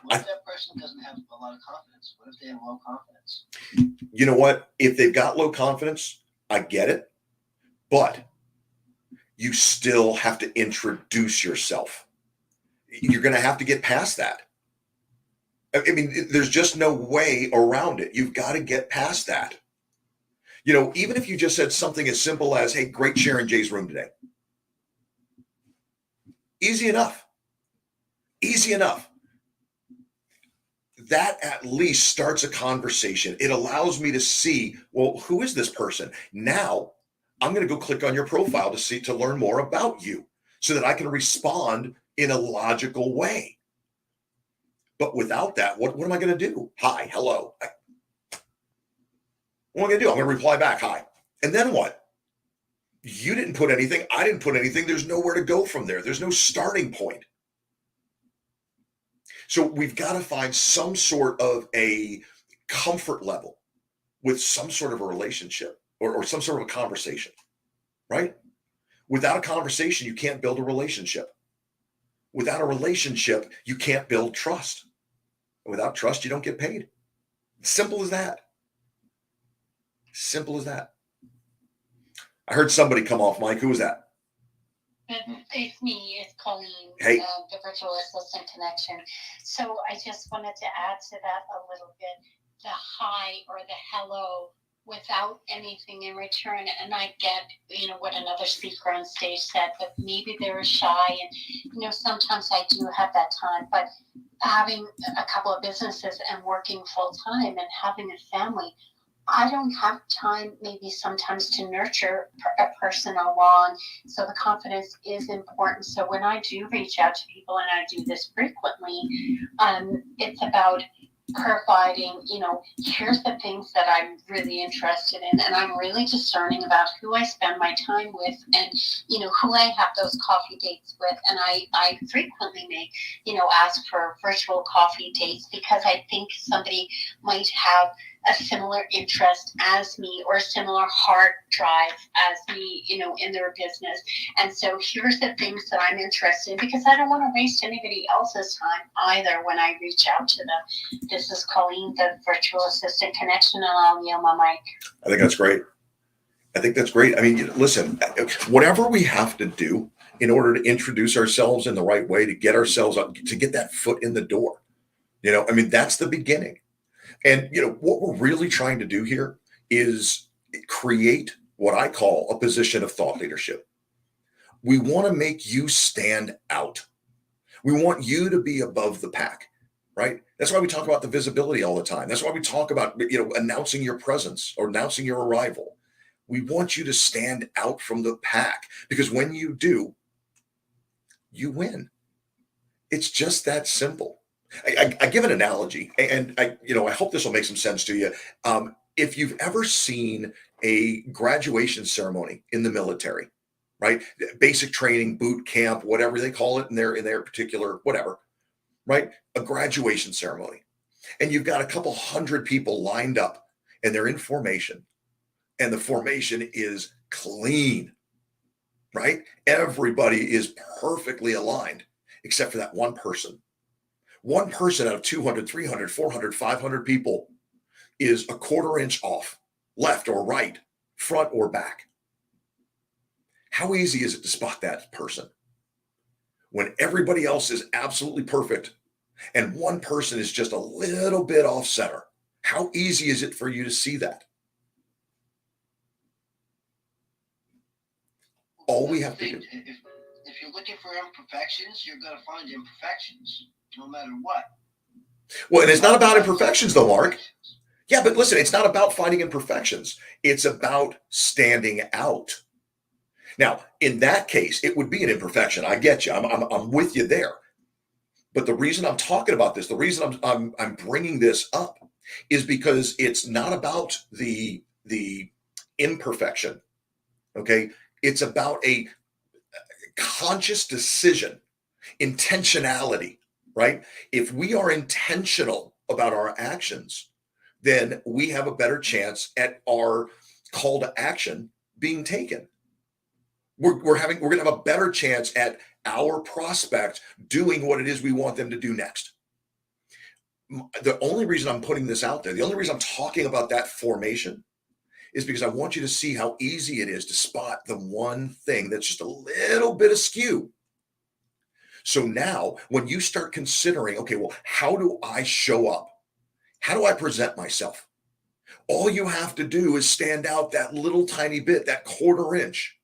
What if that person doesn't have a lot of confidence? What if they have low confidence? You know what? If they've got low confidence, I get it. But you still have to introduce yourself. You're going to have to get past that. I mean, there's just no way around it. You've got to get past that. You know, even if you just said something as simple as, hey, great sharing Jay's room today. Easy enough. Easy enough. That at least starts a conversation. It allows me to see, well, who is this person? Now I'm going to go click on your profile to learn more about you so that I can respond in a logical way. But without that, what am I going to do? Hi, hello. What am I going to do? I'm going to reply back, hi. And then what? You didn't put anything. I didn't put anything. There's nowhere to go from there. There's no starting point. So we've got to find some sort of a comfort level with some sort of a relationship or some sort of a conversation, right? Without a conversation, you can't build a relationship. Without a relationship, you can't build trust. Without trust, you don't get paid. Simple as that. Simple as that. I heard somebody come off mic. Who was that? It's me. It's Colleen. Hey. The virtual assistant connection. So I just wanted to add to that a little bit. The hi or the hello without anything in return. And I get, what another speaker on stage said, that maybe they're shy. And, sometimes I do have that time. But having a couple of businesses and working full time and having a family, I don't have time maybe sometimes to nurture a person along. So the confidence is important. So when I do reach out to people, and I do this frequently, it's about providing, here's the things that I'm really interested in, and I'm really discerning about who I spend my time with, and who I have those coffee dates with. And I frequently make, ask for virtual coffee dates, because I think somebody might have a similar interest as me or a similar hard drive as me, in their business. And so here's the things that I'm interested in, because I don't want to waste anybody else's time either when I reach out to them. This is Colleen, the virtual assistant connection, and I'll yield my mic. I think that's great. I mean, listen, whatever we have to do in order to introduce ourselves in the right way, to get ourselves up, to get that foot in the door, I mean, that's the beginning. And, what we're really trying to do here is create what I call a position of thought leadership. We want to make you stand out. We want you to be above the pack, right? That's why we talk about the visibility all the time. That's why we talk about, announcing your presence or announcing your arrival. We want you to stand out from the pack, because when you do, you win. It's just that simple. I give an analogy, and I hope this will make some sense to you. If you've ever seen a graduation ceremony in the military, right? Basic training, boot camp, whatever they call it in their particular whatever, right? A graduation ceremony, and you've got a couple hundred people lined up, and they're in formation, and the formation is clean, right? Everybody is perfectly aligned except for that one person. One person out of 200, 300, 400, 500 people is a quarter inch off, left or right, front or back. How easy is it to spot that person when everybody else is absolutely perfect and one person is just a little bit off center? How easy is it for you to see that? All we have to do. If you're looking for imperfections, you're going to find imperfections, no matter what. Well, and it's not about imperfections, though, Mark. Yeah, but listen, it's not about finding imperfections. It's about standing out. Now, in that case, it would be an imperfection. I get you. I'm with you there. But the reason I'm talking about this, the reason I'm bringing this up, is because it's not about the imperfection. Okay, it's about a conscious decision, intentionality. Right? If we are intentional about our actions, then we have a better chance at our call to action being taken. We're going to have a better chance at our prospect doing what it is we want them to do next. The only reason I'm putting this out there, the only reason I'm talking about that formation is because I want you to see how easy it is to spot the one thing that's just a little bit askew. So now when you start considering, okay, well, how do I show up? How do I present myself? All you have to do is stand out that little tiny bit, that quarter inch,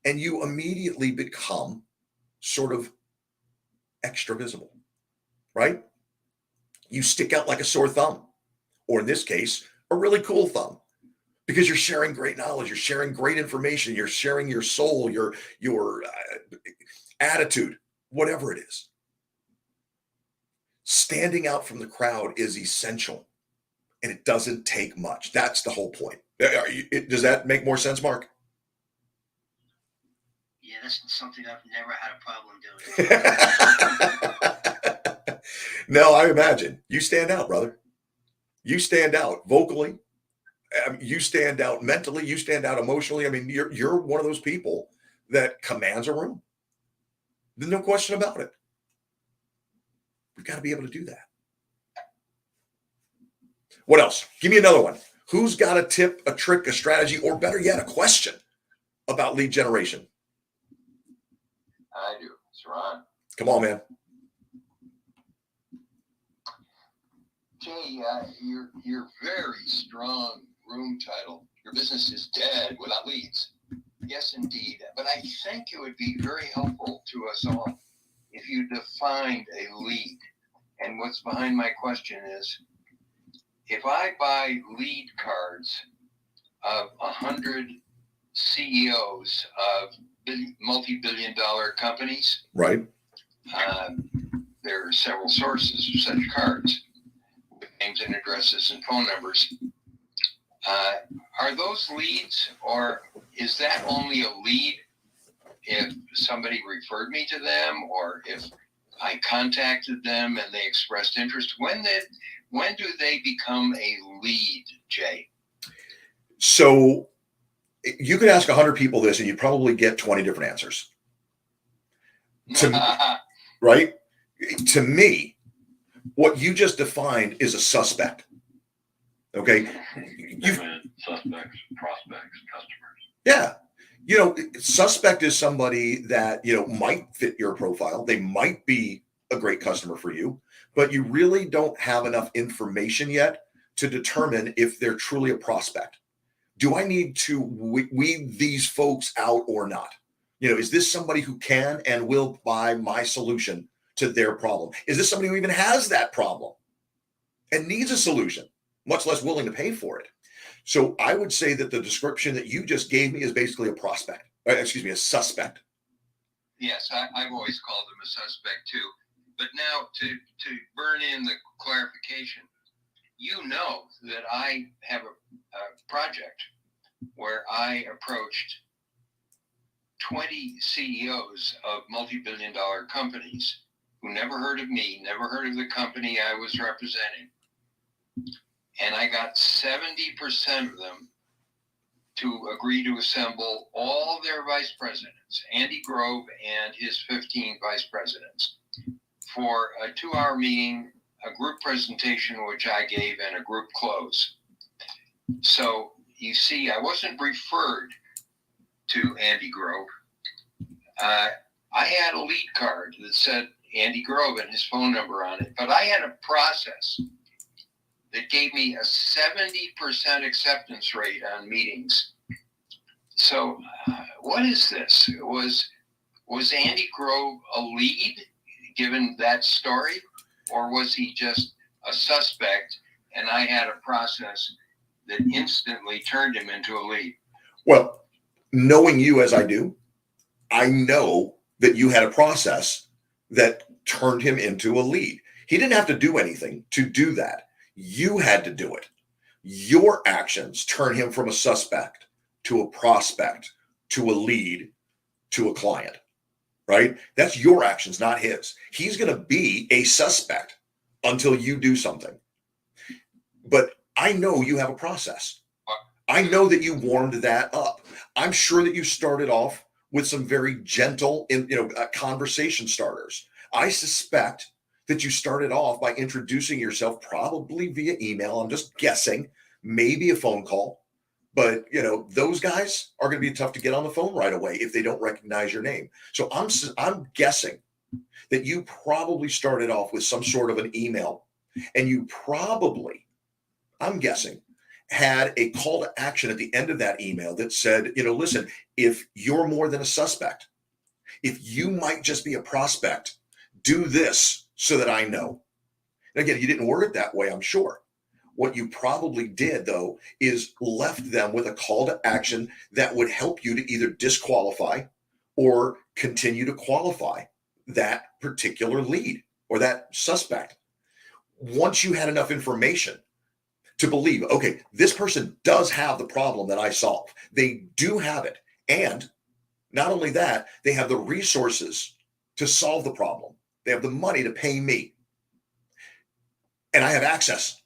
and you immediately become sort of extra visible, right? You stick out like a sore thumb, or in this case, a really cool thumb, because you're sharing great knowledge, you're sharing great information, you're sharing your soul, your attitude, whatever it is. Standing out from the crowd is essential, and it doesn't take much. That's the whole point. Does that make more sense, Mark? Yeah, that's something I've never had a problem doing. No, I imagine. You stand out, brother. You stand out vocally. You stand out mentally. You stand out emotionally. I mean, you're one of those people that commands a room. There's no question about it. We've got to be able to do that. What else? Give me another one. Who's got a tip, a trick, a strategy, or better yet, a question about lead generation? I do. It's Ron. Come on, man. Jay, your very strong room title. Your business is dead without leads. Yes, indeed. But I think it would be very helpful to us all if you defined a lead. And what's behind my question is, if I buy lead cards of 100 CEOs of multi-billion-dollar companies, right? There are several sources of such cards, with names and addresses and phone numbers. Are those leads, or is that only a lead if somebody referred me to them, or if I contacted them and they expressed interest? When do they become a lead, Jay? So you could ask 100 people this and you'd probably get 20 different answers. Right? To me, what you just defined is a suspect. Okay? Suspects, prospects, customers. Yeah. Suspect is somebody that, might fit your profile. They might be a great customer for you, but you really don't have enough information yet to determine if they're truly a prospect. Do I need to weed these folks out or not? Is this somebody who can and will buy my solution to their problem? Is this somebody who even has that problem and needs a solution, much less willing to pay for it? So I would say that the description that you just gave me is basically a prospect. A suspect. Yes, I've always called them a suspect too. But now to burn in the clarification, you know that I have a project where I approached 20 CEOs of multi-billion-dollar companies who never heard of me, never heard of the company I was representing. And I got 70% of them to agree to assemble all their vice presidents, Andy Grove and his 15 vice presidents, for a 2-hour meeting, a group presentation, which I gave, and a group close. So you see, I wasn't referred to Andy Grove. I had a lead card that said Andy Grove and his phone number on it, but I had a process that gave me a 70% acceptance rate on meetings. So what is this? Was Andy Grove a lead given that story, or was he just a suspect and I had a process that instantly turned him into a lead? Well, knowing you as I do, I know that you had a process that turned him into a lead. He didn't have to do anything to do that. You had to do it. Your actions turn him from a suspect to a prospect to a lead to a client, right? That's your actions, not his. He's going to be a suspect until you do something. But I know you have a process. I know that you warmed that up. I'm sure that you started off with some very gentle, conversation starters. I suspect that you started off by introducing yourself probably via email. I'm just guessing, maybe a phone call. But, those guys are going to be tough to get on the phone right away if they don't recognize your name. So I'm guessing that you probably started off with some sort of an email, and you probably, I'm guessing, had a call to action at the end of that email that said, listen, if you're more than a suspect, if you might just be a prospect, do this so that I know. And again, you didn't word it that way, I'm sure. What you probably did, though, is left them with a call to action that would help you to either disqualify or continue to qualify that particular lead or that suspect. Once you had enough information to believe, okay, this person does have the problem that I solve. They do have it. And not only that, they have the resources to solve the problem. They have the money to pay me. And I have access.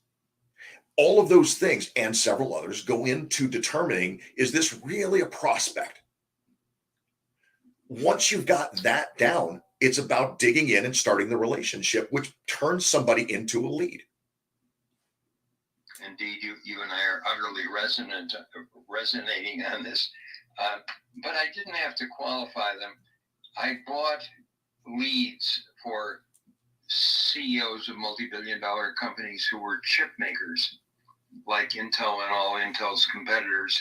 All of those things and several others go into determining, is this really a prospect? Once you've got that down, it's about digging in and starting the relationship, which turns somebody into a lead. Indeed, you and I are utterly resonating on this. But I didn't have to qualify them. I bought leads for CEOs of multi-billion-dollar companies who were chip makers, like Intel and all Intel's competitors,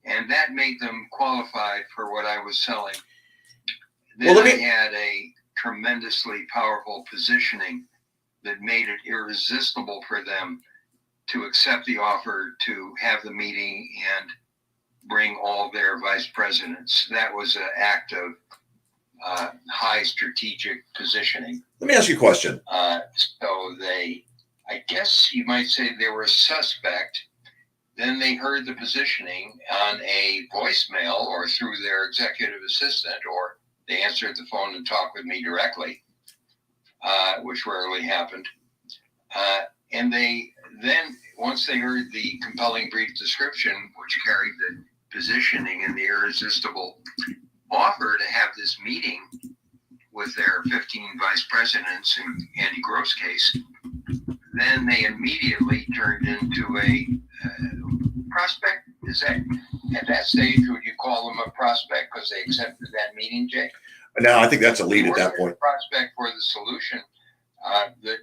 and that made them qualified for what I was selling. Then I had a tremendously powerful positioning that made it irresistible for them to accept the offer to have the meeting and bring all their vice presidents. That was an act of high strategic positioning. Let me ask you a question. So I guess you might say they were a suspect. Then they heard the positioning on a voicemail or through their executive assistant, or they answered the phone and talked with me directly, which rarely happened. And they then, once they heard the compelling brief description, which carried the positioning and the irresistible offer to have this meeting with their 15 vice presidents in Andy Grove's case, then they immediately turned into a prospect. Is that at that stage, would you call them a prospect because they accepted that meeting, Jay? No, I think that's a lead at that point. A prospect for the solution that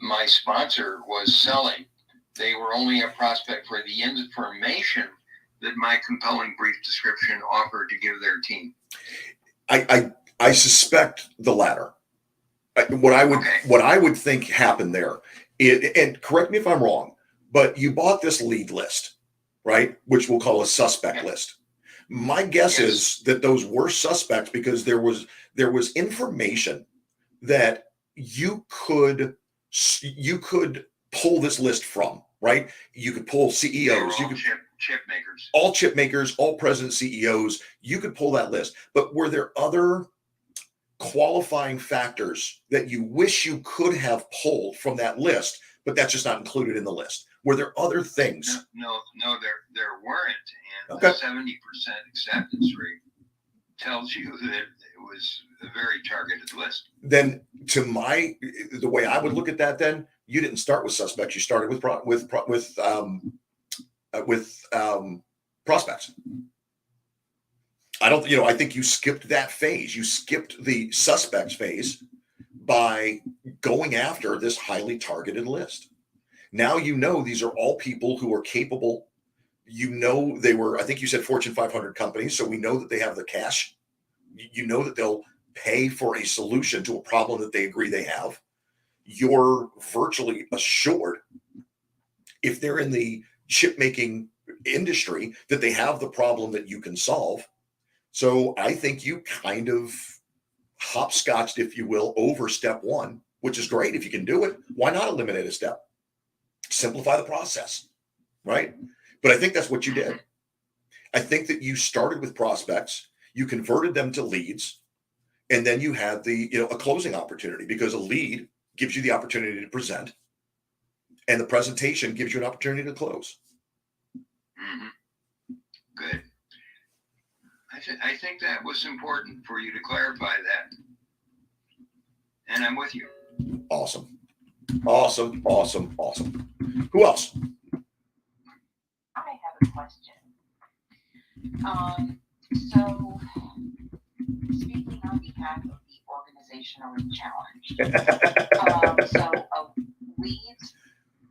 my sponsor was selling. They were only a prospect for the information that my compelling brief description offered to give their team. I suspect the latter. What I would think happened there, and correct me if I'm wrong, but you bought this lead list, right? Which we'll call a suspect list. My guess is that those were suspects because there was information that you could pull this list from, right? You could pull CEOs, you could chip makers, all chip makers, all president CEOs. You could pull that list, but were there other qualifying factors that you wish you could have pulled from that list, but that's just not included in the list? Were there other things? No, there weren't. And the 70% acceptance rate tells you that it was a very targeted list. Then the way I would look at that, then you didn't start with suspects. You started with prospects. I think you skipped that phase. You skipped the suspects phase by going after this highly targeted list. Now you know these are all people who are capable. You know they were, I think you said Fortune 500 companies, so we know that they have the cash. You know that they'll pay for a solution to a problem that they agree they have. You're virtually assured, if they're in the chip making industry, that they have the problem that you can solve. So I think you kind of hopscotched, if you will, over step one, which is great. If you can do it, why not eliminate a step? Simplify the process, right? But I think that's what you did. I think that you started with prospects, you converted them to leads, and then you had a closing opportunity, because a lead gives you the opportunity to present, and the presentation gives you an opportunity to close. Mm-hmm. Good. I think that was important for you to clarify that. And I'm with you. Awesome. Awesome. Awesome. Awesome. Who else? I have a question. So, speaking on behalf of the organizationally challenged, leads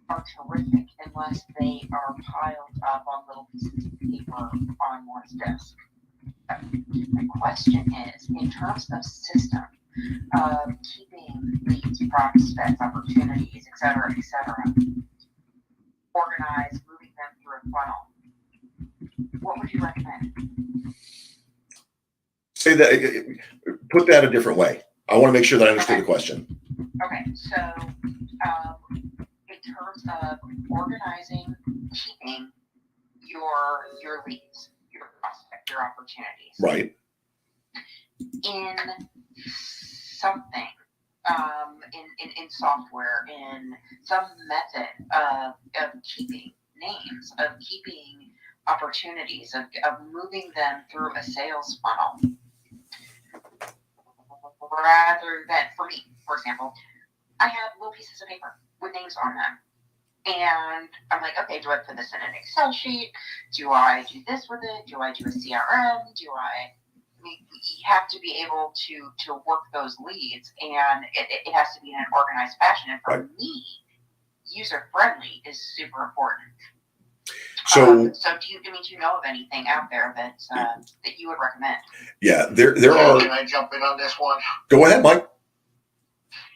are terrific unless they are piled up on little pieces of paper on one's desk. My question is, in terms of system, keeping leads, prospects, opportunities, et cetera, organized, moving them through a funnel, what would you recommend? Say that, put that a different way. I want to make sure that I understood the question. Okay, so in terms of organizing, keeping your leads, your prospect, your opportunities, Right. in something, in software, in some method of keeping names, of keeping opportunities, of moving them through a sales funnel, rather than, for me, for example, I have little pieces of paper with names on them. And I'm like, okay, do I put this in an Excel sheet? Do I do this with it? Do I do a CRM? You have to be able to work those leads, and it has to be in an organized fashion. And for me, user friendly is super important. So do you know of anything out there that you would recommend? Yeah, there are. Can I jump in on this one? Go ahead, Mike.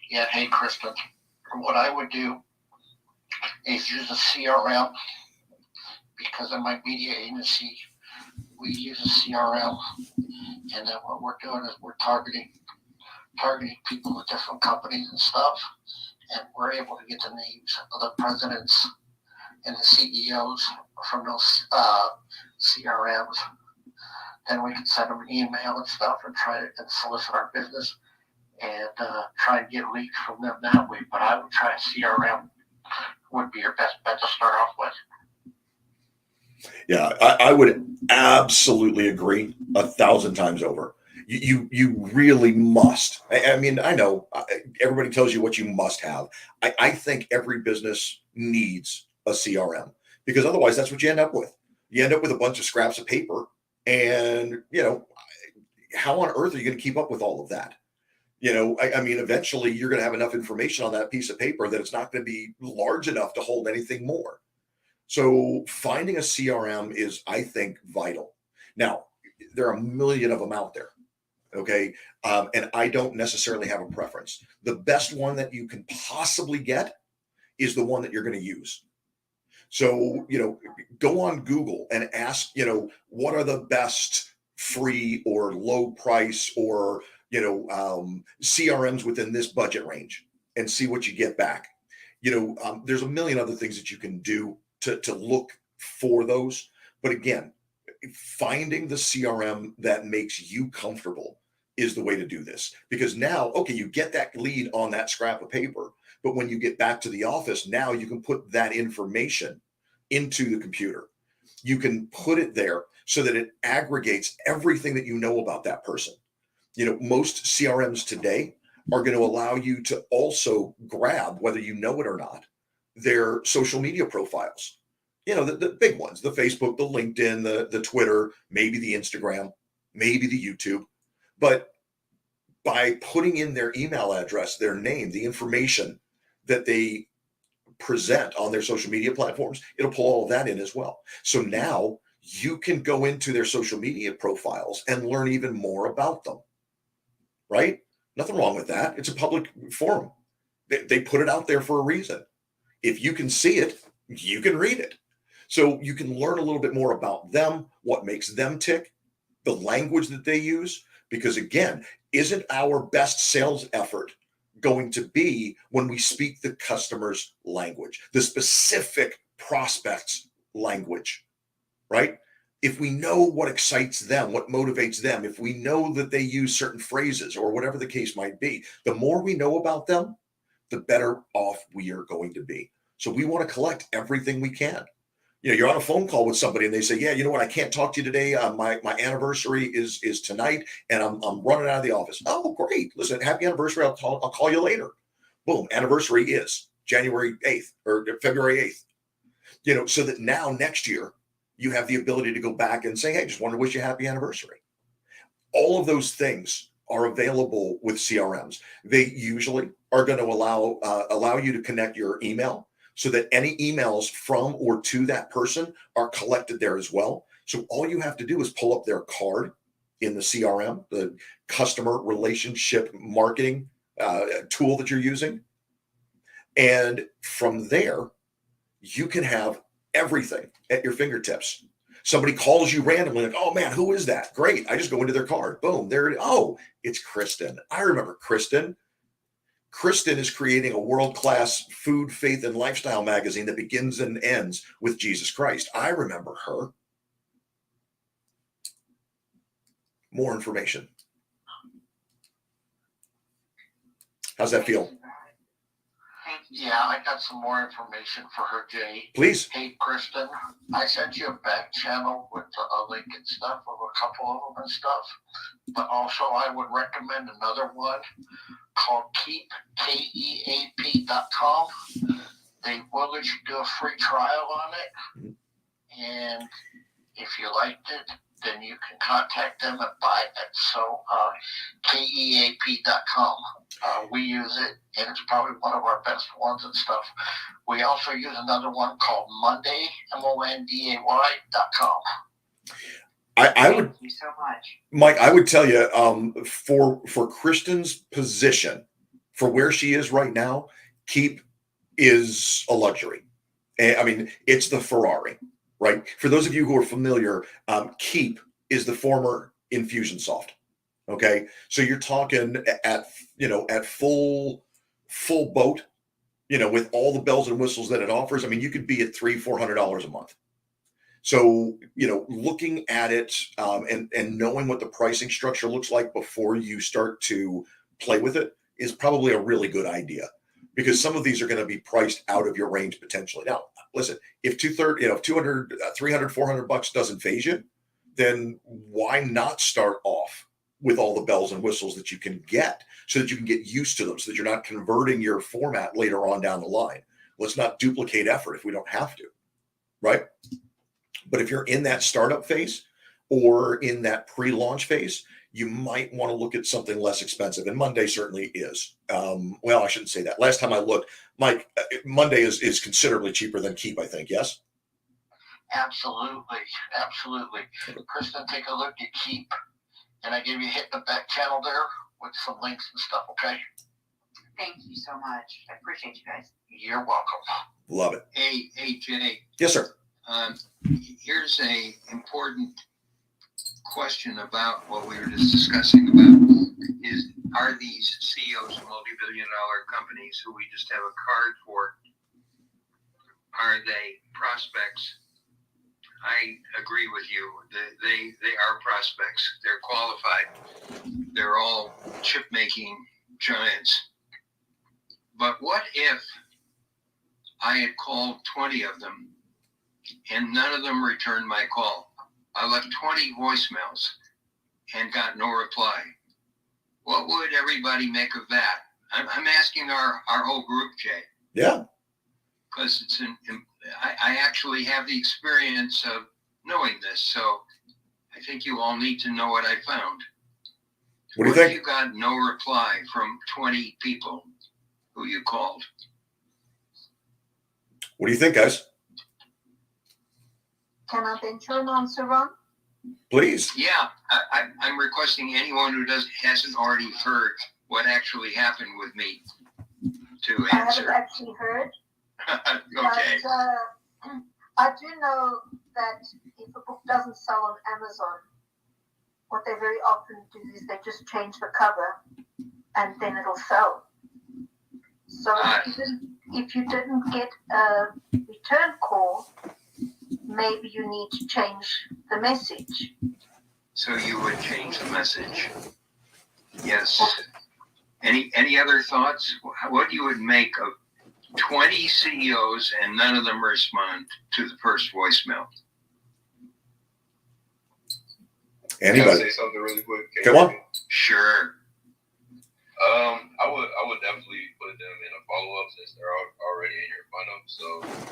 Yeah, hey, Kristen. What I would do is use a CRM, because in my media agency, we use a CRM, and then what we're doing is we're targeting people with different companies and stuff, and we're able to get the names of the presidents and the CEOs from those CRMs. Then we can send them an email and stuff and try to solicit our business and try and get leads from them that way. But I would try a CRM, would be your best bet to start off with. Yeah, I would absolutely agree 1,000 times over. You really must. I mean, I know everybody tells you what you must have. I think every business needs a CRM, because otherwise that's what you end up with. You end up with a bunch of scraps of paper, and how on earth are you going to keep up with all of that? I mean, eventually you're going to have enough information on that piece of paper that it's not going to be large enough to hold anything more. So finding a CRM is, I think, vital. Now, there are a million of them out there. Okay. And I don't necessarily have a preference. The best one that you can possibly get is the one that you're going to use. So, go on Google and ask, what are the best free or low price or, CRMs within this budget range, and see what you get back. There's a million other things that you can do to look for those. But again, finding the CRM that makes you comfortable is the way to do this. Because now, okay, you get that lead on that scrap of paper, but when you get back to the office, now you can put that information into the computer. You can put it there so that it aggregates everything that you know about that person. Most CRMs today are going to allow you to also grab, whether you know it or not, their social media profiles. The big ones, the Facebook, the LinkedIn, the Twitter, maybe the Instagram, maybe the YouTube. But by putting in their email address, their name, the information that they present on their social media platforms, it'll pull all of that in as well. So now you can go into their social media profiles and learn even more about them, right? Nothing wrong with that. It's a public forum. They put it out there for a reason. If you can see it, you can read it. So you can learn a little bit more about them, what makes them tick, the language that they use. Because again, isn't our best sales effort going to be when we speak the customer's language, the specific prospect's language, right? If we know what excites them, what motivates them, if we know that they use certain phrases or whatever the case might be, the more we know about them, the better off we are going to be. So we want to collect everything we can. You're on a phone call with somebody and they say, yeah, you know what, I can't talk to you today. My anniversary is tonight and I'm running out of the office. Oh, great. Listen, happy anniversary. I'll call you later. Boom. Anniversary is January 8th or February 8th, so that now next year you have the ability to go back and say, hey, just want to wish you a happy anniversary. All of those things are available with CRMs. They usually are going to allow you to connect your email so that any emails from or to that person are collected there as well. So all you have to do is pull up their card in the CRM, the customer relationship marketing tool that you're using. And from there, you can have everything at your fingertips. Somebody calls you randomly, like, oh man, who is that? Great. I just go into their card. Boom. There it is. Oh, it's Kristen. I remember Kristen. Kristen is creating a world-class food, faith, and lifestyle magazine that begins and ends with Jesus Christ. I remember her. More information. How's that feel? Yeah, I got some more information for her, Jay. Please. Hey, Kristen, I sent you a back channel with a link and stuff of a couple of them and stuff. But also, I would recommend another one called Keep, KEAP.com. They will let you do a free trial on it. And if you liked it, then you can contact them and buy it. So, KEAP.com. We use it, and it's probably one of our best ones and stuff. We also use another one called Monday, MONDAY.com. I would. Thank you so much, Mike, I would tell you, for Kristen's position, for where she is right now, Keep is a luxury. I mean, it's the Ferrari, right? For those of you who are familiar, Keep is the former Infusionsoft. Okay, so you're talking at full boat, with all the bells and whistles that it offers. I mean, you could be at $300-400 a month. So, looking at it and knowing what the pricing structure looks like before you start to play with it is probably a really good idea, because some of these are going to be priced out of your range potentially. Now, listen, if 200, 300, $400 doesn't phase you, then why not start off with all the bells and whistles that you can get so that you can get used to them, so that you're not converting your format later on down the line. Let's not duplicate effort if we don't have to, right? But if you're in that startup phase or in that pre-launch phase, you might want to look at something less expensive. And Monday certainly is. Well, I shouldn't say that. Last time I looked, Mike, Monday is considerably cheaper than Keep, I think. Yes? Absolutely. Kristen, take a look at Keep. And I gave you a hit in the back channel there with some links and stuff, okay? thank you so much. I appreciate you guys. You're welcome. Love it. Hey, Jay. Yes, sir. Here's a important question about what we were just discussing about are these CEOs of multi-billion-dollar companies who we just have a card for, are they prospects? I agree with you. They are prospects. They're qualified. They're all chip-making giants. But what if I had called 20 of them and none of them returned my call? I left 20 voicemails and got no reply. What would everybody make of that? I'm asking our whole group, Jay. Yeah. Because I actually have the experience of knowing this, so I think you all need to know what I found. What do you think? You got no reply from 20 people who you called. What do you think, guys? Can I venture an answer, Ron? Please. Yeah, I'm requesting anyone who hasn't already heard what actually happened with me to I haven't answer. actually heard. Okay. But I do know that if a book doesn't sell on Amazon, what they very often do is they just change the cover and then it'll sell. So if you didn't get a return call, maybe you need to change the message. So you would change the message. Yes. Any other thoughts? What you would make of 20 CEOs and none of them respond to the first voicemail? Anybody? Can I say something really quick? Come on. Sure. I would definitely put them in a follow-up since they're already in your funnel. So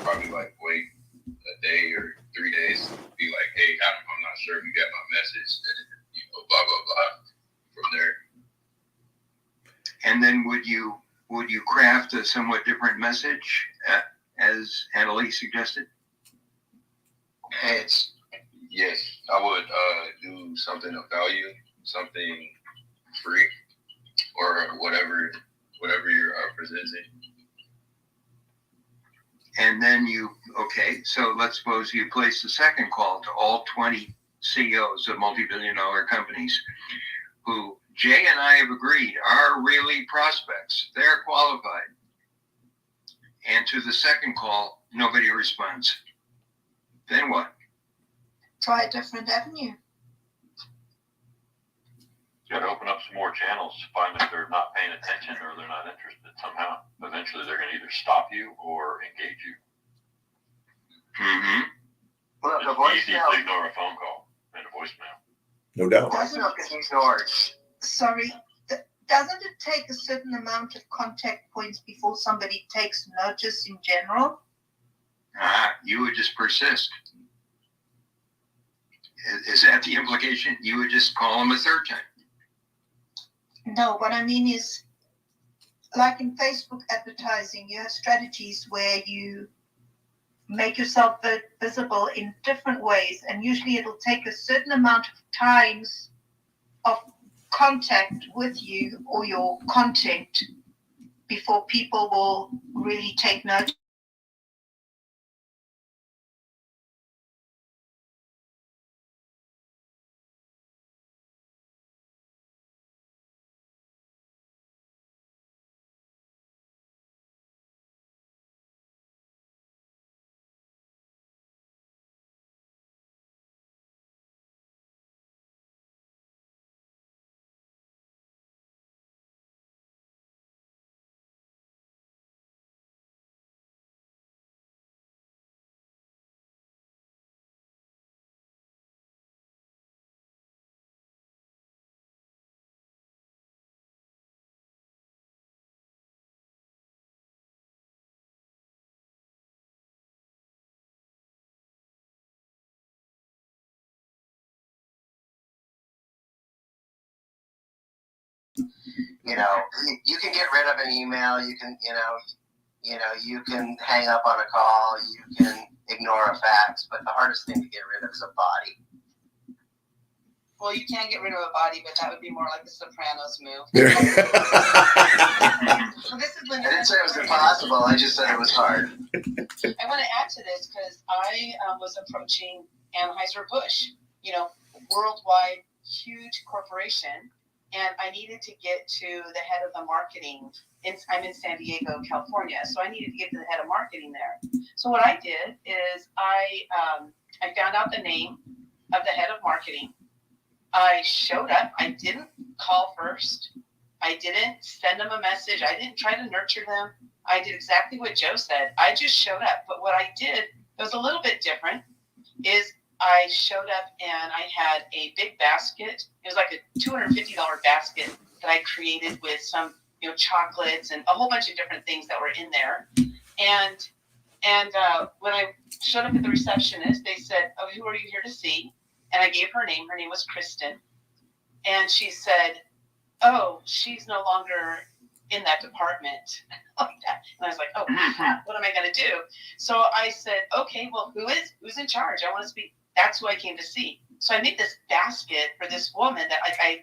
probably like wait a day or 3 days. Be like, hey, I'm not sure if you got my message. And, blah blah blah. From there. And then would you craft a somewhat different message, as Annalise suggested? Yes, I would do something of value, something free, or whatever you're presenting. And then so let's suppose you place the second call to all 20 CEOs of multi-billion-dollar companies who Jay and I have agreed are really prospects. They're qualified. And to the second call, nobody responds. Then what? Try a different avenue. You got to open up some more channels to find if they're not paying attention or they're not interested somehow. Eventually, they're going to either stop you or engage you. Mm-hmm. Well, the It's easy to voicemail, ignore a phone call and a voicemail. No doubt. voicemail can be ignored. Sorry, doesn't it take a certain amount of contact points before somebody takes notice in general? You would just persist. Is that the implication? You would just call them a third time. No, what I mean is, like in Facebook advertising, you have strategies where you make yourself visible in different ways, and usually it'll take a certain amount of times of contact with you or your content before people will really take notice. You can get rid of an email. You can, you can hang up on a call. You can ignore a fax. But the hardest thing to get rid of is a body. Well, you can get rid of a body, but that would be more like the Sopranos move. So this is Linda. I didn't say it was impossible. I just said it was hard. I want to add to this because I was approaching Anheuser-Busch, worldwide, huge corporation, and I needed to get to the head of the marketing. I'm in San Diego, California, so I needed to get to the head of marketing there. So what I did is I found out the name of the head of marketing. I showed up. I didn't call first. I didn't send them a message. I didn't try to nurture them. I did exactly what Joe said. I just showed up. But what I did that was a little bit different is I showed up and I had a big basket. It was like a $250 basket that I created with some, chocolates and a whole bunch of different things that were in there. And when I showed up at the receptionist, they said, "Oh, who are you here to see?" And I gave her name. Her name was Kristen. And she said, oh, she's no longer in that department like that. And I was like, oh, crap, what am I going to do? So I said, okay, well, who's in charge? I want to speak. That's who I came to see. So I made this basket for this woman that I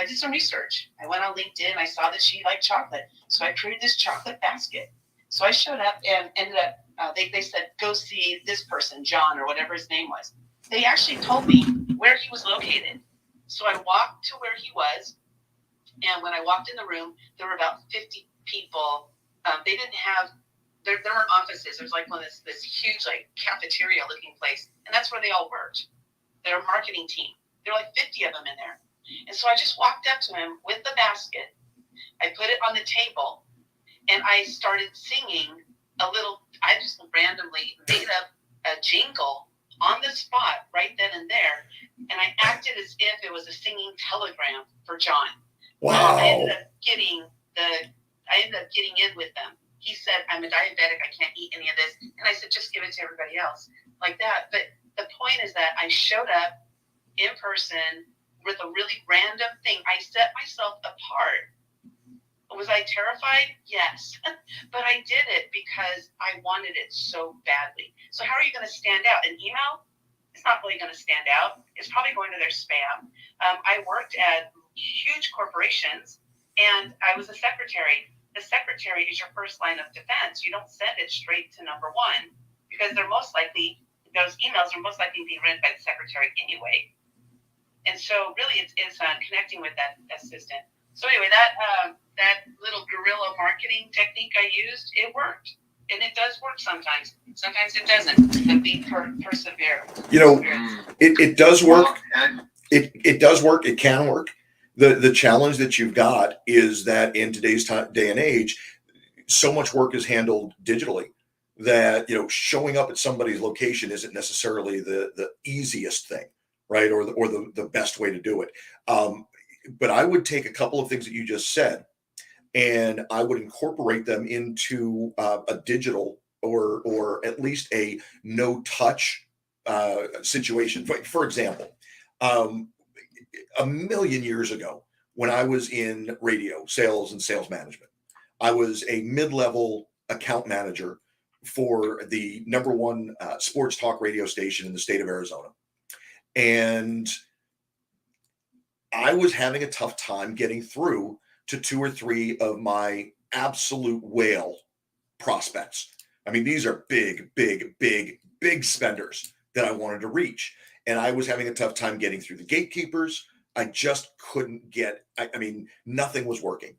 did some research. I went on LinkedIn. I saw that she liked chocolate. So I created this chocolate basket. So I showed up and ended up, they said, go see this person, John, or whatever his name was. They actually told me where he was located. So I walked to where he was. And when I walked in the room, there were about 50 people. They didn't have, there weren't offices. There was like this huge like cafeteria looking place. And that's where they all worked. Their marketing team. There were like 50 of them in there. And so I just walked up to him with the basket. I put it on the table and I started singing I just randomly made up a jingle on the spot right then and there. And I acted as if it was a singing telegram for John. Wow. I ended up getting in with them. He said, I'm a diabetic. I can't eat any of this. And I said, just give it to everybody else like that. But the point is that I showed up in person with a really random thing. I set myself apart. Was I terrified? Yes. But I did it because I wanted it so badly. So how are you going to stand out? An email? It's not really going to stand out. It's probably going to their spam. I worked at huge corporations and I was a secretary. The secretary is your first line of defense. You don't send it straight to number one because those emails are most likely being read by the secretary anyway. And so really it's connecting with that assistant. So anyway, that little guerrilla marketing technique I used, it worked. And it does work sometimes. Sometimes it doesn't. But be persevere. It does work. It does work. It can work. The challenge that you've got is that in today's day and age, so much work is handled digitally that showing up at somebody's location isn't necessarily the easiest thing, right? Or the best way to do it. But I would take a couple of things that you just said, and I would incorporate them into a digital or at least a no touch situation. For example. A million years ago, when I was in radio sales and sales management, I was a mid-level account manager for the number one sports talk radio station in the state of Arizona. And I was having a tough time getting through to 2 or 3 of my absolute whale prospects. I mean, these are big spenders that I wanted to reach. And I was having a tough time getting through the gatekeepers. I just couldn't get, I mean, nothing was working.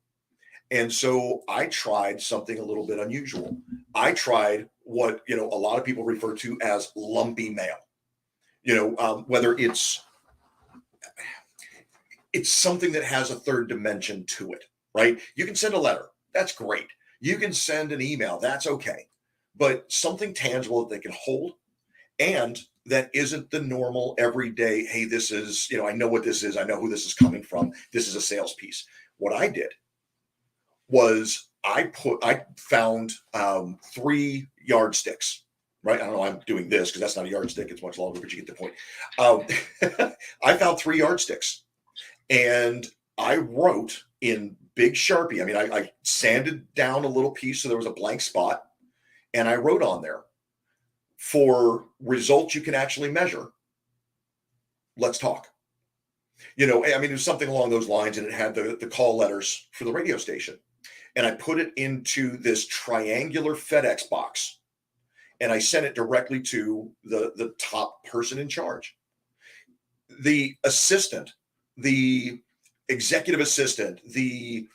And so I tried something a little bit unusual. I tried what, a lot of people refer to as lumpy mail, whether it's something that has a third dimension to it, right? You can send a letter. That's great. You can send an email. That's okay. But something tangible that they can hold and that isn't the normal everyday, hey, this is, I know what this is. I know who this is coming from. This is a sales piece. What I did was I found 3 yardsticks, right? I don't know why I'm doing this because that's not a yardstick. It's much longer, but you get the point. I found 3 yardsticks and I wrote in big Sharpie. I mean, I sanded down a little piece so there was a blank spot and I wrote on there, for results you can actually measure, let's talk. I mean, it was something along those lines, and it had the call letters for the radio station. And I put it into this triangular FedEx box, and I sent it directly to the top person in charge. The assistant, the executive assistant, the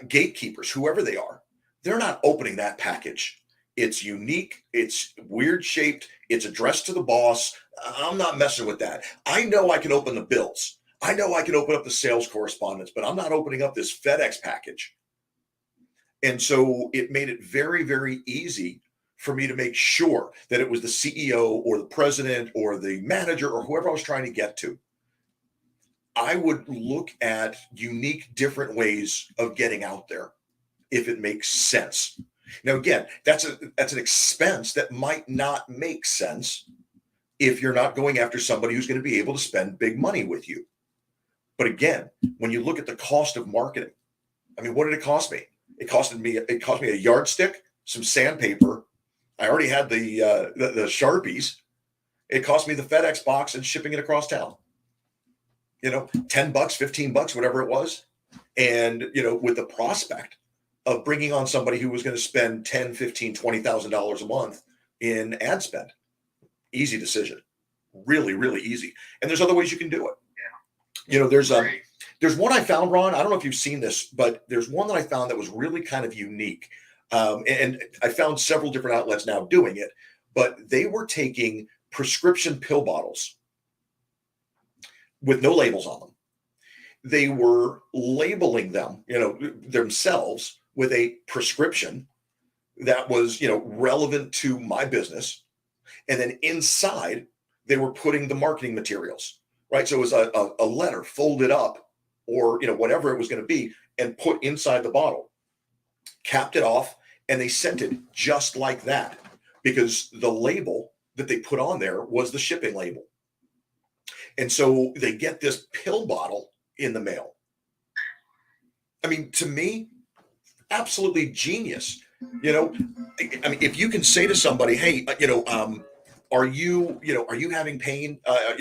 gatekeepers, whoever they are, they're not opening that package. It's unique. It's weird shaped. It's addressed to the boss. I'm not messing with that. I know I can open the bills. I know I can open up the sales correspondence, but I'm not opening up this FedEx package. And so it made it very, very easy for me to make sure that it was the CEO or the president or the manager or whoever I was trying to get to. I would look at unique, different ways of getting out there if it makes sense. Now, again, that's an expense that might not make sense if you're not going after somebody who's going to be able to spend big money with you. But again, when you look at the cost of marketing, I mean, what did it cost me? It cost me a yardstick, some sandpaper. I already had the Sharpies. It cost me the FedEx box and shipping it across town. $10, $15, whatever it was. And, with the prospect of bringing on somebody who was going to spend $10, $15, $20,000 a month in ad spend. Easy decision. Really, really easy. And there's other ways you can do it. Yeah. There's one I found, Ron. I don't know if you've seen this, but there's one that I found that was really kind of unique. And I found several different outlets now doing it, but they were taking prescription pill bottles with no labels on them. They were labeling them, themselves with a prescription that was, relevant to my business. And then inside, they were putting the marketing materials, right? So it was a letter folded up or, whatever it was going to be and put inside the bottle, capped it off, and they sent it just like that because the label that they put on there was the shipping label. And so they get this pill bottle in the mail. I mean, to me, absolutely genius. I mean, if you can say to somebody, hey, are you having pain, oh,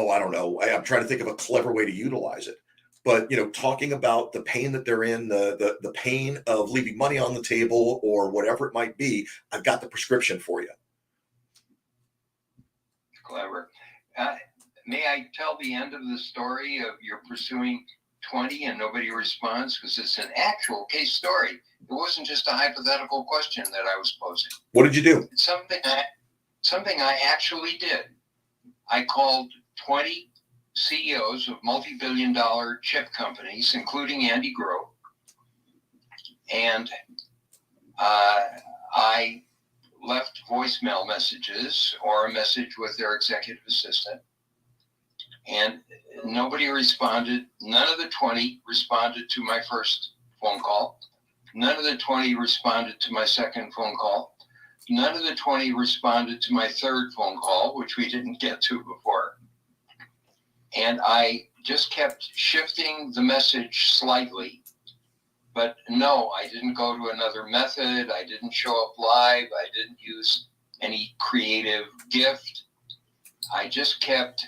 I don't know. I'm trying to think of a clever way to utilize it. But, talking about the pain that they're in, the pain of leaving money on the table or whatever it might be, I've got the prescription for you. Clever. May I tell the end of the story of you're pursuing 20 and nobody responds? Because it's an actual case story. It wasn't just a hypothetical question that I was posing. What did you do? It's something I actually did. I called 20 CEOs of multi-billion-dollar chip companies, including Andy Grove, and I left voicemail messages or a message with their executive assistant, and nobody responded. None of the 20 responded to my first phone call. None of the 20 responded to my second phone call. None of the 20 responded to my third phone call, which we didn't get to before. And I just kept shifting the message slightly. But no, I didn't go to another method. I didn't show up live. I didn't use any creative gift. I just kept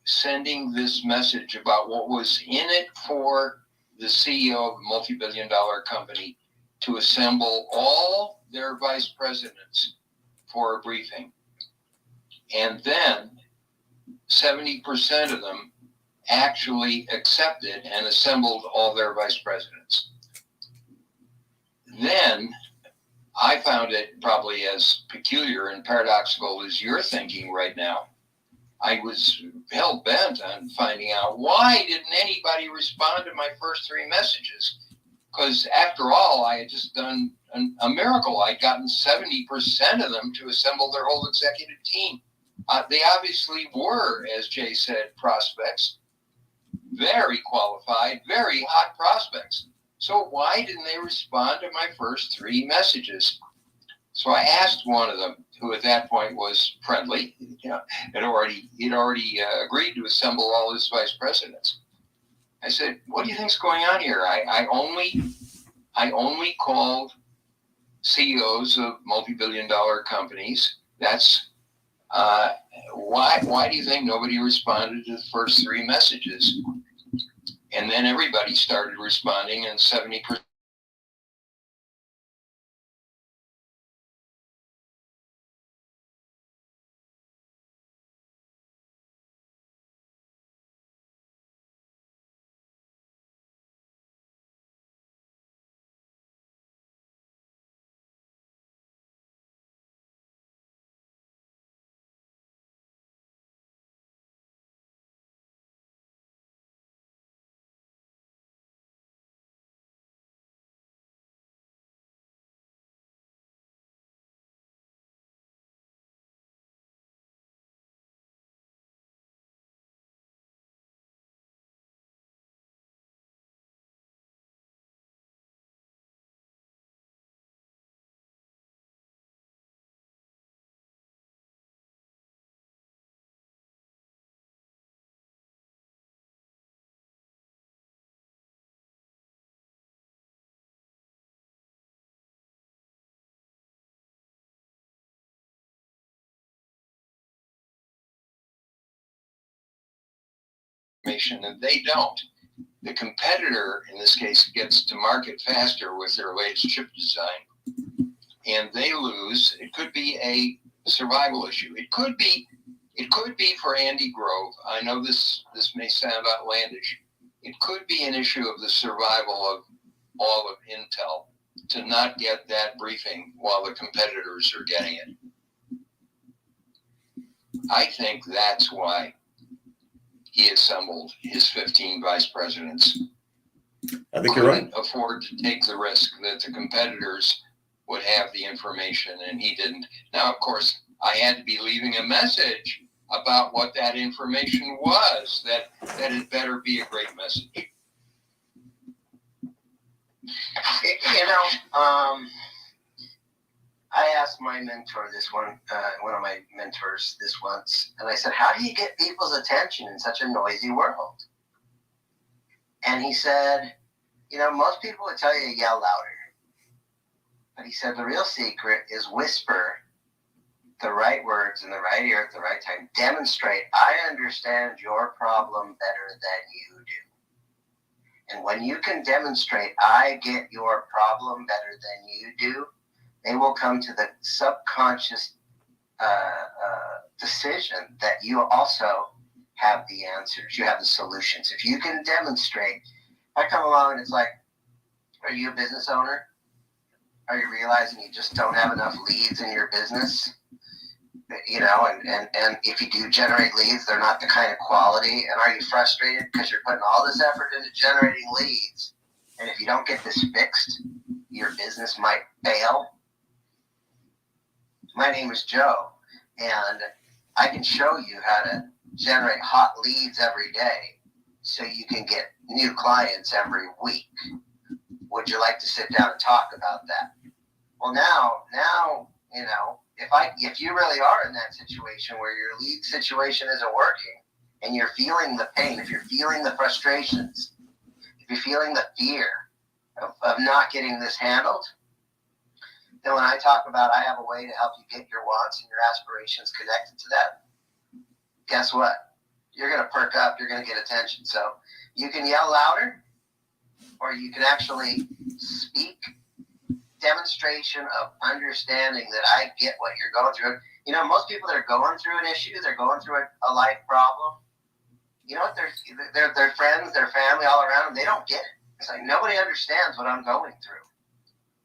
sending this message about what was in it for the CEO of a multi-billion-dollar company to assemble all their vice presidents for a briefing. And then 70% of them actually accepted and assembled all their vice presidents. Then I found it probably as peculiar and paradoxical as you're thinking right now. I was hell-bent on finding out why didn't anybody respond to my first three messages? Because after all, I had just done a miracle. I'd gotten 70% of them to assemble their whole executive team. They obviously were, as Jay said, prospects, very qualified, very hot prospects. So why didn't they respond to my first three messages? So I asked one of them, who at that point was friendly, he'd already agreed to assemble all his vice presidents. I said, "What do you think's going on here? I only called CEOs of multi-billion-dollar companies. That's why do you think nobody responded to the first three messages?" And then everybody started responding, and 70% information and they don't. The competitor, in this case, gets to market faster with their latest chip design, and they lose. It could be a survival issue. It could be for Andy Grove. I know this may sound outlandish. It could be an issue of the survival of all of Intel to not get that briefing while the competitors are getting it. I think that's why he assembled his 15 vice presidents. I think you're right. Couldn't afford to take the risk that the competitors would have the information, and he didn't. Now, of course, I had to be leaving a message about what that information was. That had better be a great message. I asked my mentor one of my mentors this once, and I said, how do you get people's attention in such a noisy world? And he said, most people would tell you to yell louder. But he said, the real secret is whisper the right words in the right ear at the right time. Demonstrate, I understand your problem better than you do. And when you can demonstrate, I get your problem better than you do, they will come to the subconscious decision that you also have the answers. You have the solutions. If you can demonstrate, I come along and it's like, are you a business owner? Are you realizing you just don't have enough leads in your business? And if you do generate leads, they're not the kind of quality. And are you frustrated because you're putting all this effort into generating leads? And if you don't get this fixed, your business might fail. My name is Joe, and I can show you how to generate hot leads every day so you can get new clients every week. Would you like to sit down and talk about that? Well, now, if you really are in that situation where your lead situation isn't working and you're feeling the pain, if you're feeling the frustrations, if you're feeling the fear of not getting this handled, then when I talk about I have a way to help you get your wants and your aspirations connected to that, guess what? You're going to perk up. You're going to get attention. So you can yell louder, or you can actually speak demonstration of understanding that I get what you're going through. Most people that are going through an issue, they're going through a life problem. You know what? Their friends, their family all around them, they don't get it. It's like nobody understands what I'm going through.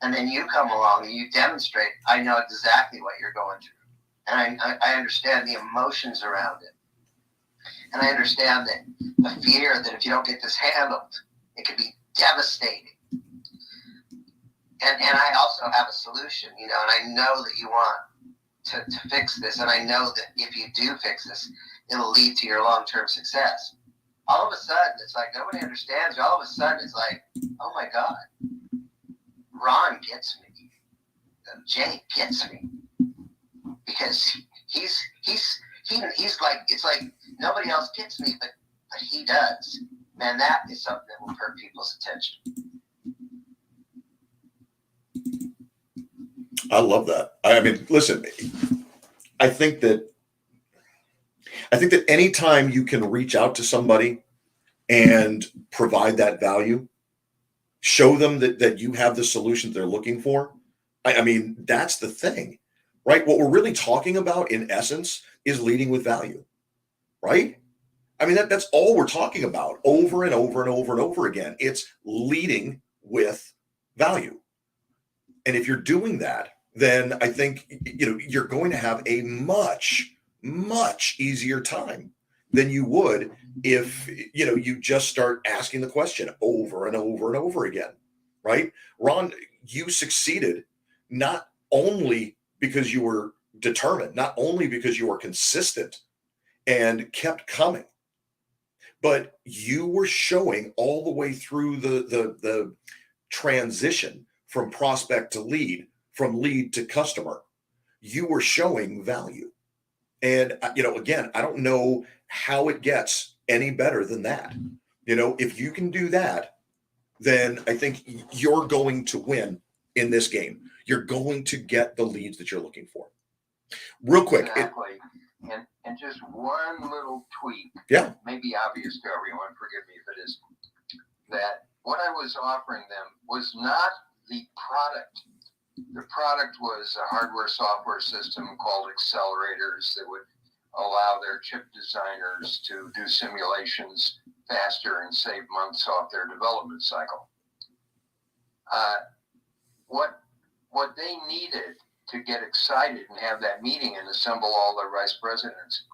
And then you come along and you demonstrate, I know exactly what you're going through. And I understand the emotions around it. And I understand that the fear that if you don't get this handled, it could be devastating. And I also have a solution, and I know that you want to fix this. And I know that if you do fix this, it'll lead to your long-term success. All of a sudden, it's like nobody understands. All of a sudden, it's like, oh my God, Ron gets me. Jay gets me. Because he's like, it's like nobody else gets me, but he does. Man, that is something that will perk people's attention. I love that. I mean, listen, I think that anytime you can reach out to somebody and provide that value, show them that you have the solution they're looking for. I mean, that's the thing, right? What we're really talking about in essence is leading with value, right? I mean, that's all we're talking about over and over and over and over again. It's leading with value. And if you're doing that, then I think, you're going to have a much, much easier time than you would if, you just start asking the question over and over and over again, right? Ron, you succeeded not only because you were determined, not only because you were consistent and kept coming, but you were showing all the way through the transition from prospect to lead, from lead to customer. You were showing value. And, again, I don't know how it gets any better than that. If you can do that, then I think you're going to win in this game. You're going to get the leads that you're looking for. Real quick. Exactly. And just one little tweak, Yeah. may be obvious to everyone, forgive me if it is, that what I was offering them was not the product. The product was a hardware software system called accelerators that would allow their chip designers to do simulations faster and save months off their development cycle. What they needed to get excited and have that meeting and assemble all their vice presidents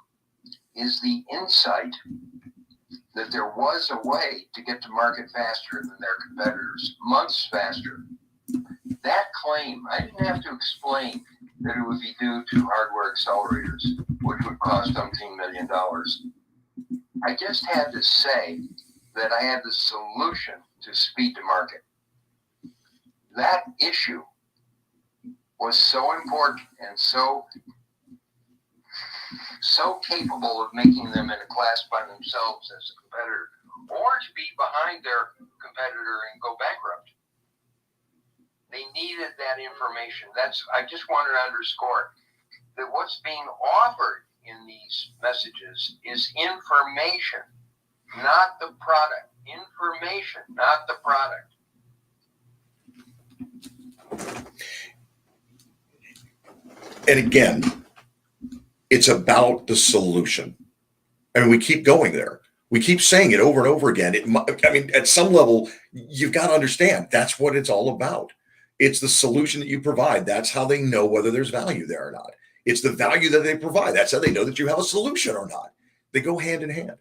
is the insight that there was a way to get to market faster than their competitors, months faster. That claim, I didn't have to explain that it would be due to hardware accelerators, which would cost $17 million. I just had to say that I had the solution to speed to market. That issue was so important and so capable of making them in a class by themselves as a competitor, or to be behind their competitor and go bankrupt. They needed that information. I just wanted to underscore that what's being offered in these messages is information, not the product. Information, not the product. And again, it's about the solution. I mean, we keep going there. We keep saying it over and over again. At some level, you've got to understand that's what it's all about. It's the solution that you provide. That's how they know whether there's value there or not. It's the value that they provide. That's how they know that you have a solution or not. They go hand in hand.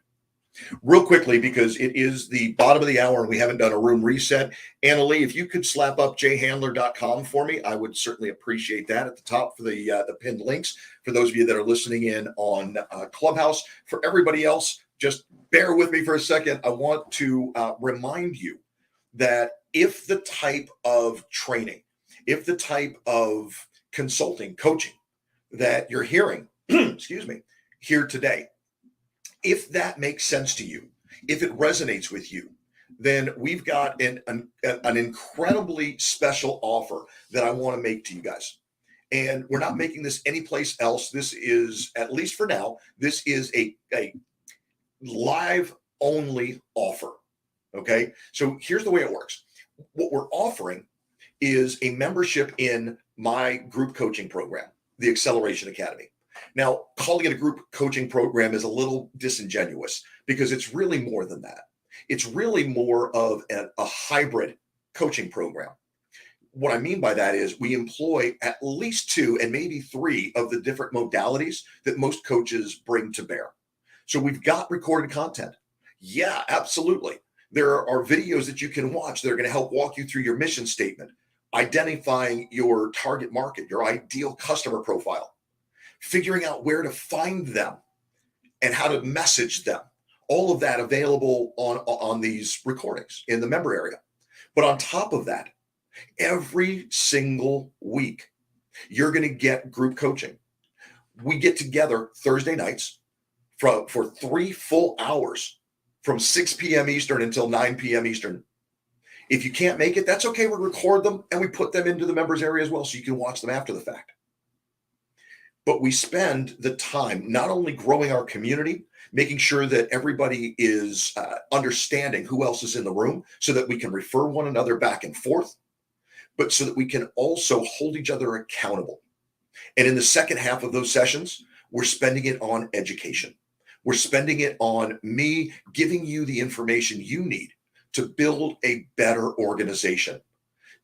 Real quickly, because it is the bottom of the hour and we haven't done a room reset. Annalee, if you could slap up jhandler.com for me, I would certainly appreciate that at the top for the pinned links. For those of you that are listening in on Clubhouse, for everybody else, just bear with me for a second. I want to remind you that if the type of training, if the type of consulting, coaching that you're hearing, excuse me, here today, if that makes sense to you, if it resonates with you, then we've got an incredibly special offer that I want to make to you guys. And we're not making this anyplace else. This is, at least for now, this is a live only offer. Okay. So here's the way it works. What we're offering is a membership in my group coaching program, the Acceleration Academy. Now, calling it a group coaching program is a little disingenuous because it's really more than that. It's really more of a hybrid coaching program. What I mean by that is we employ at least 2 and maybe 3 of the different modalities that most coaches bring to bear. So we've got recorded content. Yeah, absolutely. There are videos that you can watch that are going to help walk you through your mission statement, identifying your target market, your ideal customer profile, figuring out where to find them and how to message them. All of that available on these recordings in the member area. But on top of that, every single week, you're going to get group coaching. We get together Thursday nights for 3 full hours from 6 p.m. Eastern until 9 p.m. Eastern. If you can't make it, that's okay. We record them and we put them into the members area as well so you can watch them after the fact. But we spend the time not only growing our community, making sure that everybody is understanding who else is in the room so that we can refer one another back and forth, but so that we can also hold each other accountable. And in the second half of those sessions, we're spending it on education. We're spending it on me giving you the information you need to build a better organization,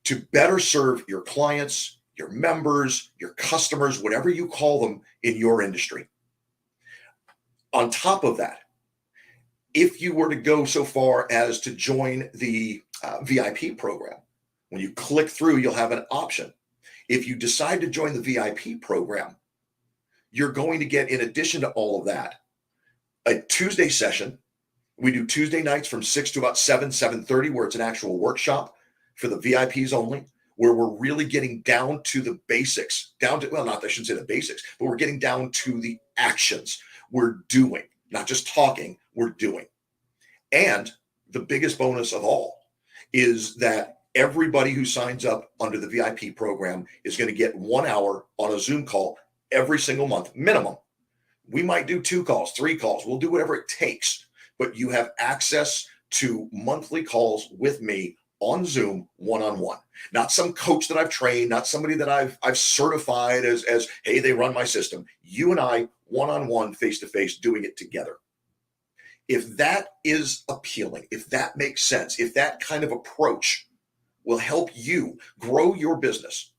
to better serve your clients, your members, your customers, whatever you call them in your industry. On top of that, if you were to go so far as to join the VIP program, when you click through, you'll have an option. If you decide to join the VIP program, you're going to get, in addition to all of that, a Tuesday session. We do Tuesday nights from 6 to about 7:30, where it's an actual workshop for the VIPs only, where we're really getting down to the basics, I shouldn't say the basics, but we're getting down to the actions. We're doing, not just talking, we're doing. And the biggest bonus of all is that everybody who signs up under the VIP program is going to get 1 hour on a Zoom call every single month, minimum, We might do 2 calls, 3 calls. We'll do whatever it takes, but you have access to monthly calls with me on Zoom, one-on-one. Not some coach that I've trained, not somebody that I've certified as hey, they run my system. You and I, one-on-one, face-to-face, doing it together. If that is appealing, if that makes sense, if that kind of approach will help you grow your business,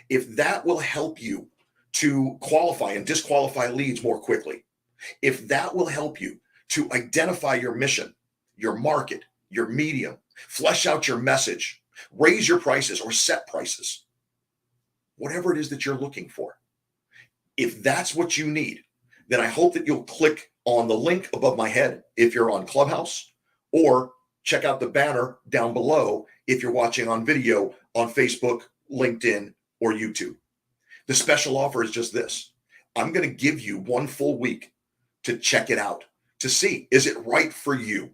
if that will help you to qualify and disqualify leads more quickly, if that will help you to identify your mission, your market, your medium, flesh out your message, raise your prices or set prices, whatever it is that you're looking for. If that's what you need, then I hope that you'll click on the link above my head if you're on Clubhouse, or check out the banner down below if you're watching on video on Facebook, LinkedIn, or YouTube. The special offer is just this. I'm going to give you 1 full week to check it out, to see, is it right for you?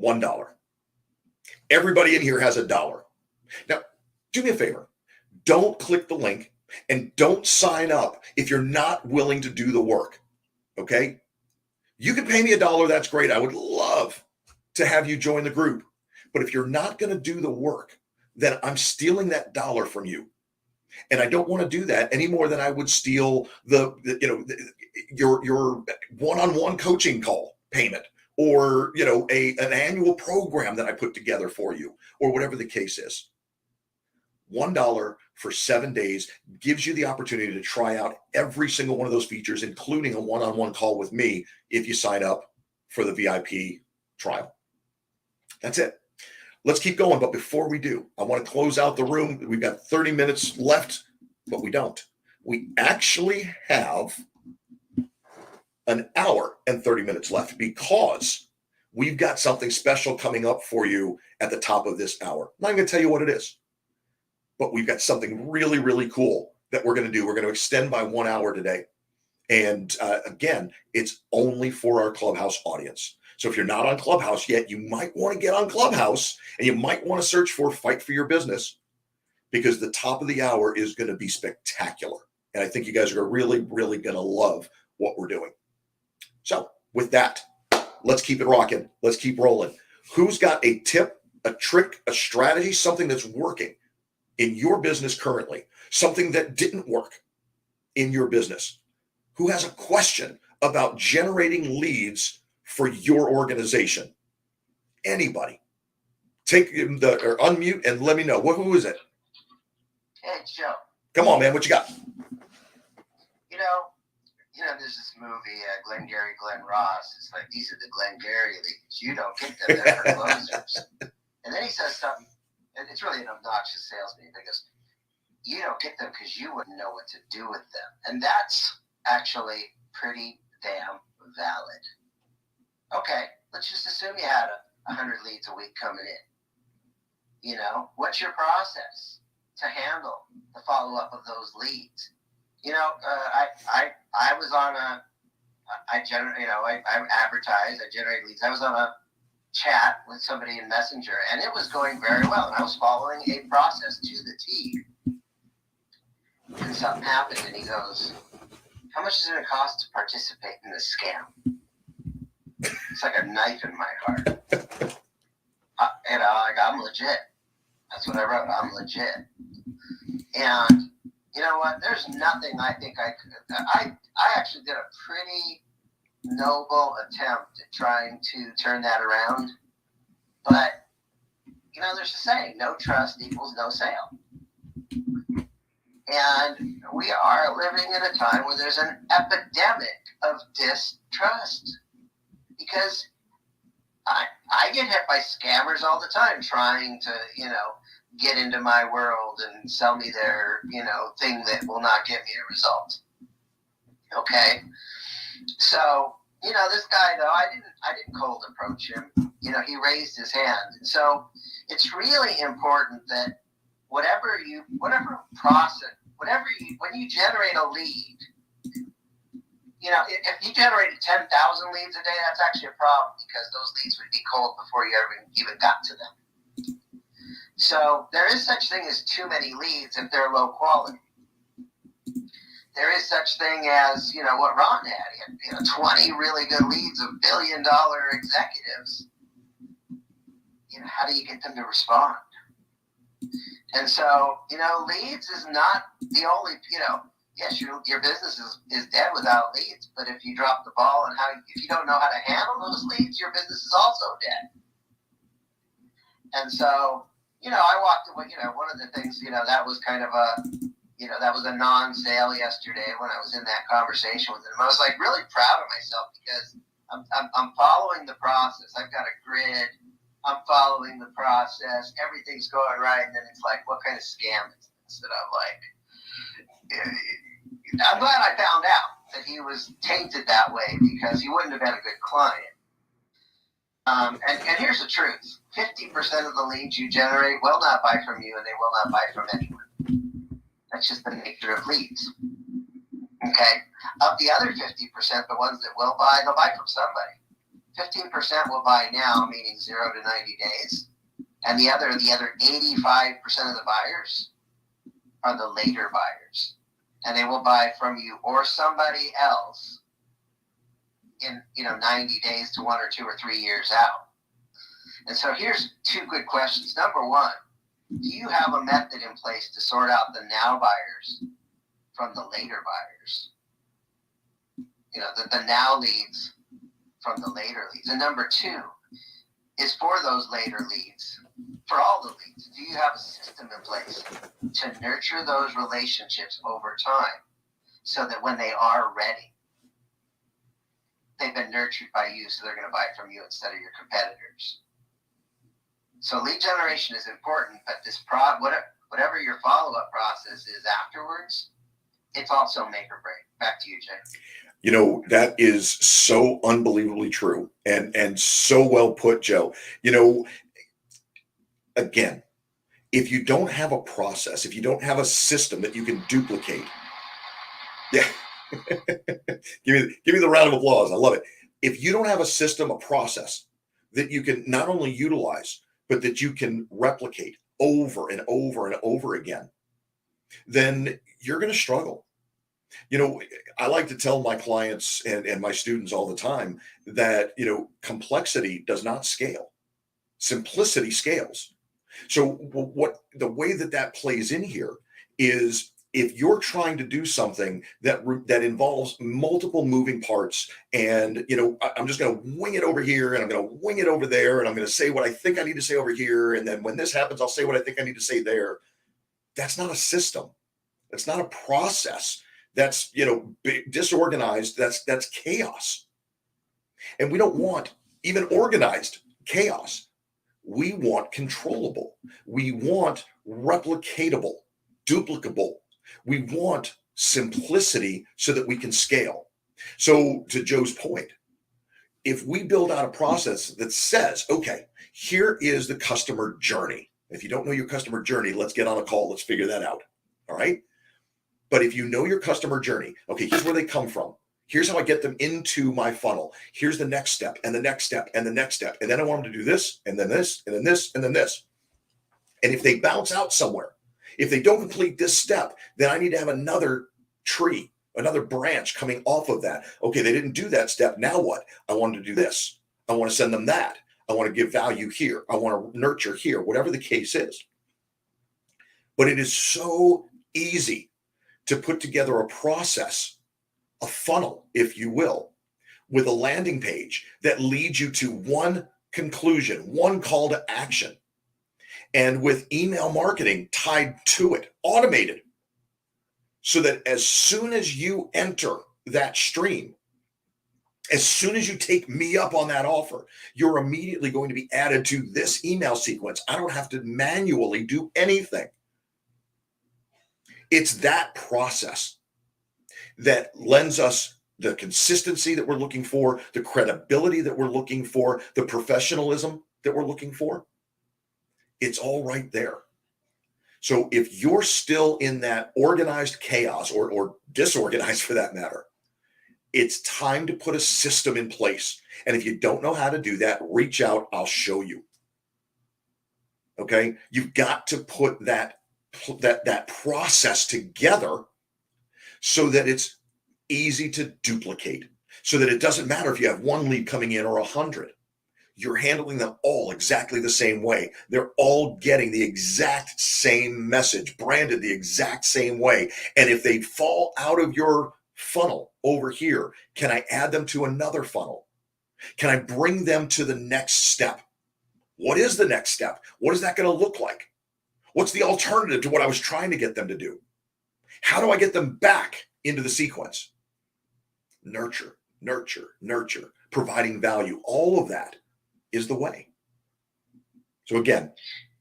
$1. Everybody in here has $1. Now, do me a favor. Don't click the link and don't sign up if you're not willing to do the work, okay? You can pay me $1. That's great. I would love to have you join the group. But if you're not going to do the work, then I'm stealing that $1 from you. And I don't want to do that any more than I would steal your one-on-one coaching call payment, or an annual program that I put together for you, or whatever the case is. $1 for 7 days gives you the opportunity to try out every single one of those features, including a one-on-one call with me if you sign up for the VIP trial. That's it. Let's keep going. But before we do, I want to close out the room. We've got 30 minutes left, but we don't. We actually have an hour and 30 minutes left, because we've got something special coming up for you at the top of this hour. I'm not going to tell you what it is, but we've got something really, really cool that we're going to do. We're going to extend by 1 hour today. And again, it's only for our Clubhouse audience. So if you're not on Clubhouse yet, you might want to get on Clubhouse, and you might want to search for Fight for Your Business, because the top of the hour is going to be spectacular. And I think you guys are really, really going to love what we're doing. So with that, let's keep it rocking. Let's keep rolling. Who's got a tip, a trick, a strategy, something that's working in your business currently, something that didn't work in your business? Who has a question about generating leads for your organization? Anybody? Take or unmute and let me know. Who is it? Hey, Joe. Come on, man. What you got? There's this movie, Glengarry Glen Ross. It's like, these are the Glengarry leads. You don't get them. They're for closers. And then he says something, and it's really an obnoxious salesman, because you don't get them because you wouldn't know what to do with them. And that's actually pretty damn valid. Okay, let's just assume you had 100 leads a week coming in. What's your process to handle the follow-up of those leads? I was on I advertised, I generated leads. I was on a chat with somebody in Messenger, and it was going very well. And I was following a process to the T. And something happened, and he goes, "How much is it going to cost to participate in this scam?" It's like a knife in my heart. I'm legit. That's what I wrote. I'm legit. And you know what? There's nothing I think I could. I actually did a pretty noble attempt at trying to turn that around. But, there's a saying, no trust equals no sale. And we are living in a time where there's an epidemic of distrust. Because I get hit by scammers all the time trying to, get into my world and sell me their, thing that will not get me a result. Okay. So, this guy though, I didn't cold approach him. He raised his hand. And so it's really important that when you generate a lead, if you generated 10,000 leads a day, that's actually a problem, because those leads would be cold before you ever even got to them. So there is such thing as too many leads if they're low quality. there is such thing as, what Ron had. He had, 20 really good leads of billion-dollar executives. How do you get them to respond? And so, leads is not the only, yes, your business is dead without leads, but if you drop the ball on if you don't know how to handle those leads, your business is also dead. And so, I walked away, one of the things, that was kind of that was a non-sale yesterday when I was in that conversation with him. I was like really proud of myself because I'm following the process. I've got a grid. I'm following the process. Everything's going right. And then it's like, what kind of scam is this? And I'm glad I found out that he was tainted that way because he wouldn't have been a good client. And here's the truth. 50% of the leads you generate will not buy from you and they will not buy from anyone. That's just the nature of leads. Okay? Of the other 50%, the ones that will buy, they'll buy from somebody. 15% will buy now, meaning 0 to 90 days. And the other 85% of the buyers are the later buyers. And they will buy from you or somebody else in 90 days to 1 or 2 or 3 years out. And so here's 2 good questions. Number 1, do you have a method in place to sort out the now buyers from the later buyers? The now leads from the later leads. And number 2 is for those later leads, for all the leads, do you have a system in place to nurture those relationships over time so that when they are ready, they've been nurtured by you, so they're going to buy from you instead of your competitors. So lead generation is important, but this whatever your follow-up process is afterwards, it's also make or break. Back to you, Jay. That is so unbelievably true and so well put, Joe. Again, if you don't have a process, if you don't have a system that you can duplicate, yeah, give me the round of applause. I love it. If you don't have a system, a process that you can not only utilize, but that you can replicate over and over and over again, then you're going to struggle. I like to tell my clients and my students all the time that, complexity does not scale. Simplicity scales. So the way that plays in here is if you're trying to do something that involves multiple moving parts and, I'm just going to wing it over here and I'm going to wing it over there and I'm going to say what I think I need to say over here. And then when this happens, I'll say what I think I need to say there. That's not a system. That's not a process. That's, disorganized. That's chaos. And we don't want even organized chaos. We want controllable. We want replicatable, duplicable. We want simplicity so that we can scale. So to Joe's point, if we build out a process that says, okay, here is the customer journey. If you don't know your customer journey, let's get on a call. Let's figure that out. All right. But if you know your customer journey, okay, here's where they come from. Here's how I get them into my funnel. Here's the next step and the next step and the next step. And then I want them to do this and then this and then this and then this. And if they bounce out somewhere, if they don't complete this step, then I need to have another tree, another branch coming off of that. Okay, they didn't do that step. Now what? I want to do this. I want to send them that. I want to give value here. I want to nurture here, whatever the case is. But it is so easy to put together a process, a funnel, if you will, with a landing page that leads you to one conclusion, one call to action. And with email marketing tied to it, automated, so that as soon as you enter that stream, as soon as you take me up on that offer, you're immediately going to be added to this email sequence. I don't have to manually do anything. It's that process that lends us the consistency that we're looking for, the credibility that we're looking for, the professionalism that we're looking for. It's all right there. So if you're still in that organized chaos or disorganized for that matter, it's time to put a system in place. And if you don't know how to do that, reach out. I'll show you. Okay. You've got to put that process together so that it's easy to duplicate, so that it doesn't matter if you have one lead coming in or 100. You're handling them all exactly the same way. They're all getting the exact same message, branded the exact same way. And if they fall out of your funnel over here, can I add them to another funnel? Can I bring them to the next step? What is the next step? What is that going to look like? What's the alternative to what I was trying to get them to do? How do I get them back into the sequence? Nurture, nurture, nurture, providing value. All of that is the way. So again,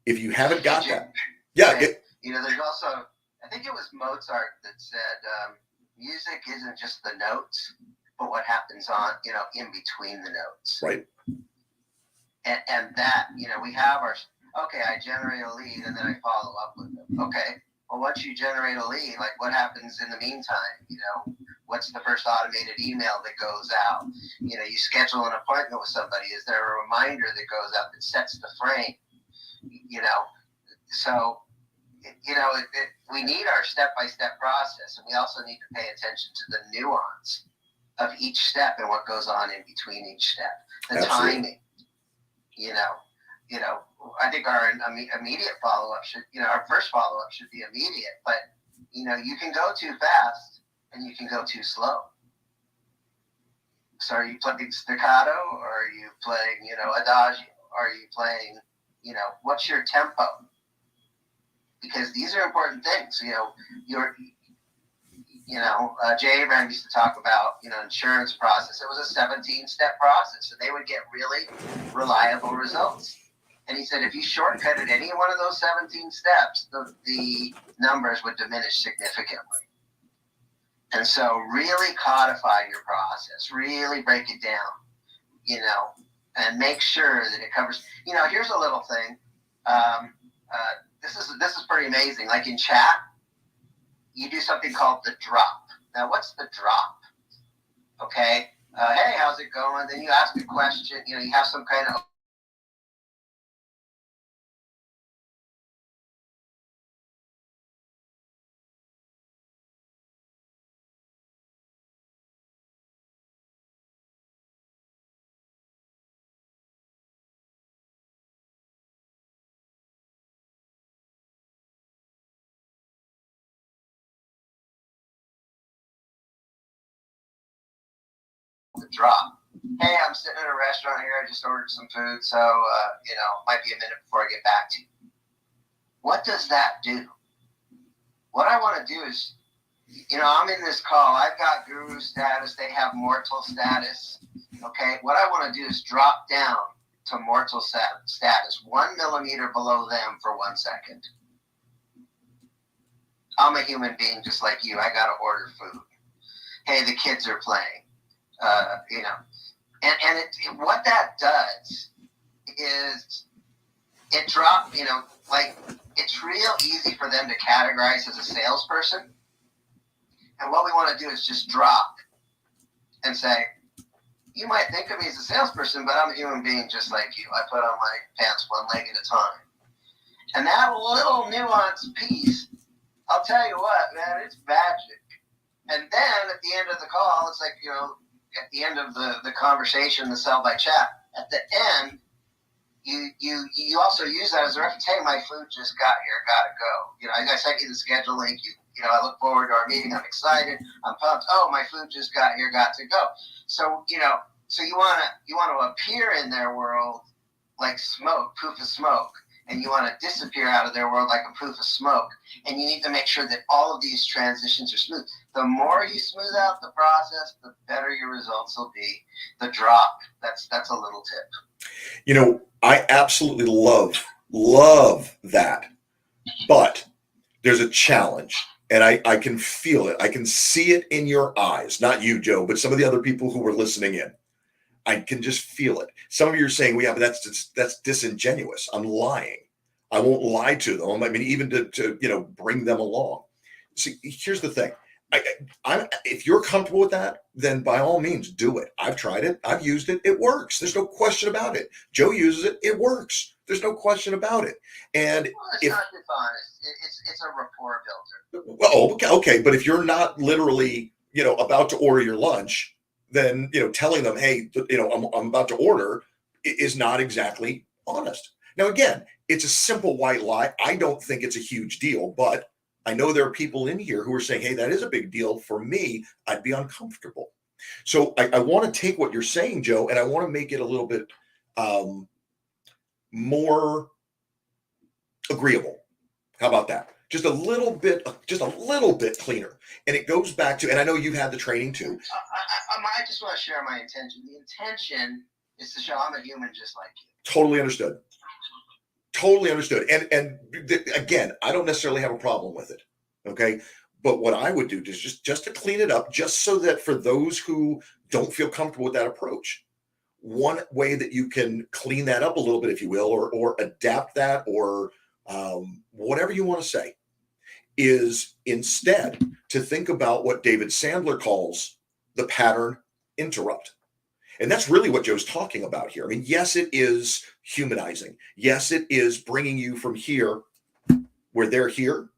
if you haven't got that, there's also, I think it was Mozart that said, music isn't just the notes, but what happens on, in between the notes. Right. And that, we have I generate a lead and then I follow up with them. Okay. Well, once you generate a lead, like what happens in the meantime? What's the first automated email that goes out? You schedule an appointment with somebody. Is there a reminder that goes out that sets the frame? So, we need our step-by-step process, and we also need to pay attention to the nuance of each step and what goes on in between each step. The timing, I think our immediate follow-up our first follow-up should be immediate, but, you can go too fast and you can go too slow. So are you playing staccato, or are you playing, adagio? Are you playing, what's your tempo? Because these are important things. Jay Abraham used to talk about, insurance process. It was a 17-step process, and they would get really reliable results. And he said, if you shortcutted any one of those 17 steps, the numbers would diminish significantly. And so really codify your process, really break it down, and make sure that it covers, here's a little thing. This is pretty amazing. Like in chat, you do something called the drop. Now, what's the drop? Okay. Hey, how's it going? Then you ask a question, you have some kind of the drop. Hey, I'm sitting in a restaurant here. I just ordered some food, so might be a minute before I get back to you. What does that do? What I want to do is, I'm in this call. I've got guru status. They have mortal status. Okay. What I want to do is drop down to mortal status, 1 millimeter below them for 1 second. I'm a human being just like you. I got to order food. Hey, the kids are playing. And what that does is it drops, it's real easy for them to categorize as a salesperson. And what we want to do is just drop and say, you might think of me as a salesperson, but I'm a human being just like you. I put on my pants one leg at a time. And that little nuanced piece, I'll tell you what, man, it's magic. And then at the end of the call, it's like, at the end of the conversation, the sell by chat, at the end, you also use that as a reference. Hey, my food just got here, gotta go. I sent you the schedule link. I look forward to our meeting. I'm excited. I'm pumped. Oh, my food just got here, got to go. So, so you want to appear in their world like smoke, poof of smoke, and you want to disappear out of their world like a poof of smoke. And you need to make sure that all of these transitions are smooth. The more you smooth out the process, the better your results will be. The drop, that's a little tip. I absolutely love that. But there's a challenge, and I can feel it. I can see it in your eyes. Not you, Joe, but some of the other people who were listening in. I can just feel it. Some of you are saying, but that's disingenuous. I'm lying. I won't lie to them. I mean, even to bring them along. See, here's the thing. If you're comfortable with that, then by all means do it. I've tried it. I've used it. It works. There's no question about it. Joe uses it. It works. There's no question about it. And Well, it's not dishonest. It's a rapport builder. well, okay. But if you're not literally, about to order your lunch, then, telling them, hey, I'm about to order is not exactly honest. Now, again, it's a simple white lie. I don't think it's a huge deal, but I know there are people in here who are saying, hey, that is a big deal. For me, I'd be uncomfortable. So I want to take what you're saying, Joe, and I want to make it a little bit more agreeable. How about that? Just a little bit cleaner. And it goes back to, and I know you've had the training too. I just want to share my intention. The intention is to show I'm a human just like you. Totally understood. Totally understood. And again, I don't necessarily have a problem with it. Okay. But what I would do is just to clean it up, just so that for those who don't feel comfortable with that approach, one way that you can clean that up a little bit, if you will, or adapt that, or whatever you want to say, is instead to think about what David Sandler calls the pattern interrupt. And that's really what Joe's talking about here. I mean, yes, it is humanizing. Yes, it is bringing you from here, where they're here,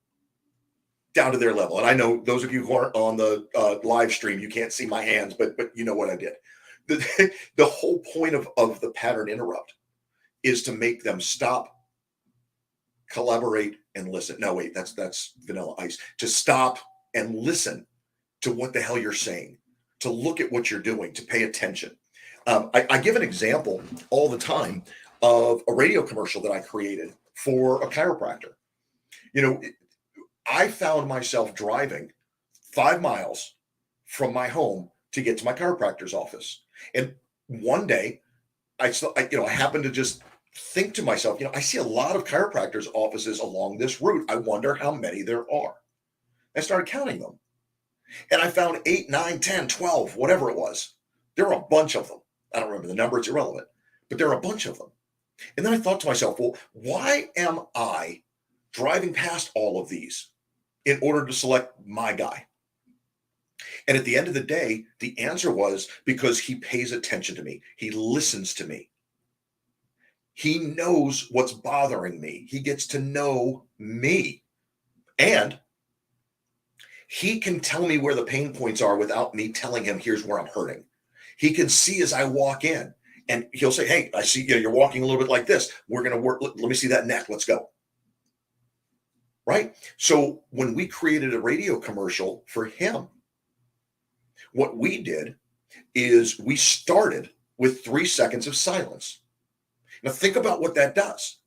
down to their level. And I know those of you who aren't on the live stream, you can't see my hands, but you know what I did. The whole point of the pattern interrupt is to make them stop, collaborate, and listen. No, wait, that's Vanilla Ice. To stop and listen to what the hell you're saying, to look at what you're doing, to pay attention. I give an example all the time of a radio commercial that I created for a chiropractor. I found myself driving 5 miles from my home to get to my chiropractor's office. And one day I happened to just think to myself, I see a lot of chiropractors' offices along this route. I wonder how many there are. I started counting them. And I found 8, 9, 10, 12, whatever it was. There are a bunch of them. I don't remember the number, it's irrelevant, but there are a bunch of them. And then I thought to myself, well, why am I driving past all of these in order to select my guy? And at the end of the day, the answer was because he pays attention to me. He listens to me. He knows what's bothering me. He gets to know me. And he can tell me where the pain points are without me telling him, here's where I'm hurting. He can see as I walk in, and he'll say, hey, I see you're walking a little bit like this. We're going to work. Let me see that neck. Let's go. Right? So when we created a radio commercial for him, what we did is we started with 3 seconds of silence. Now think about what that does.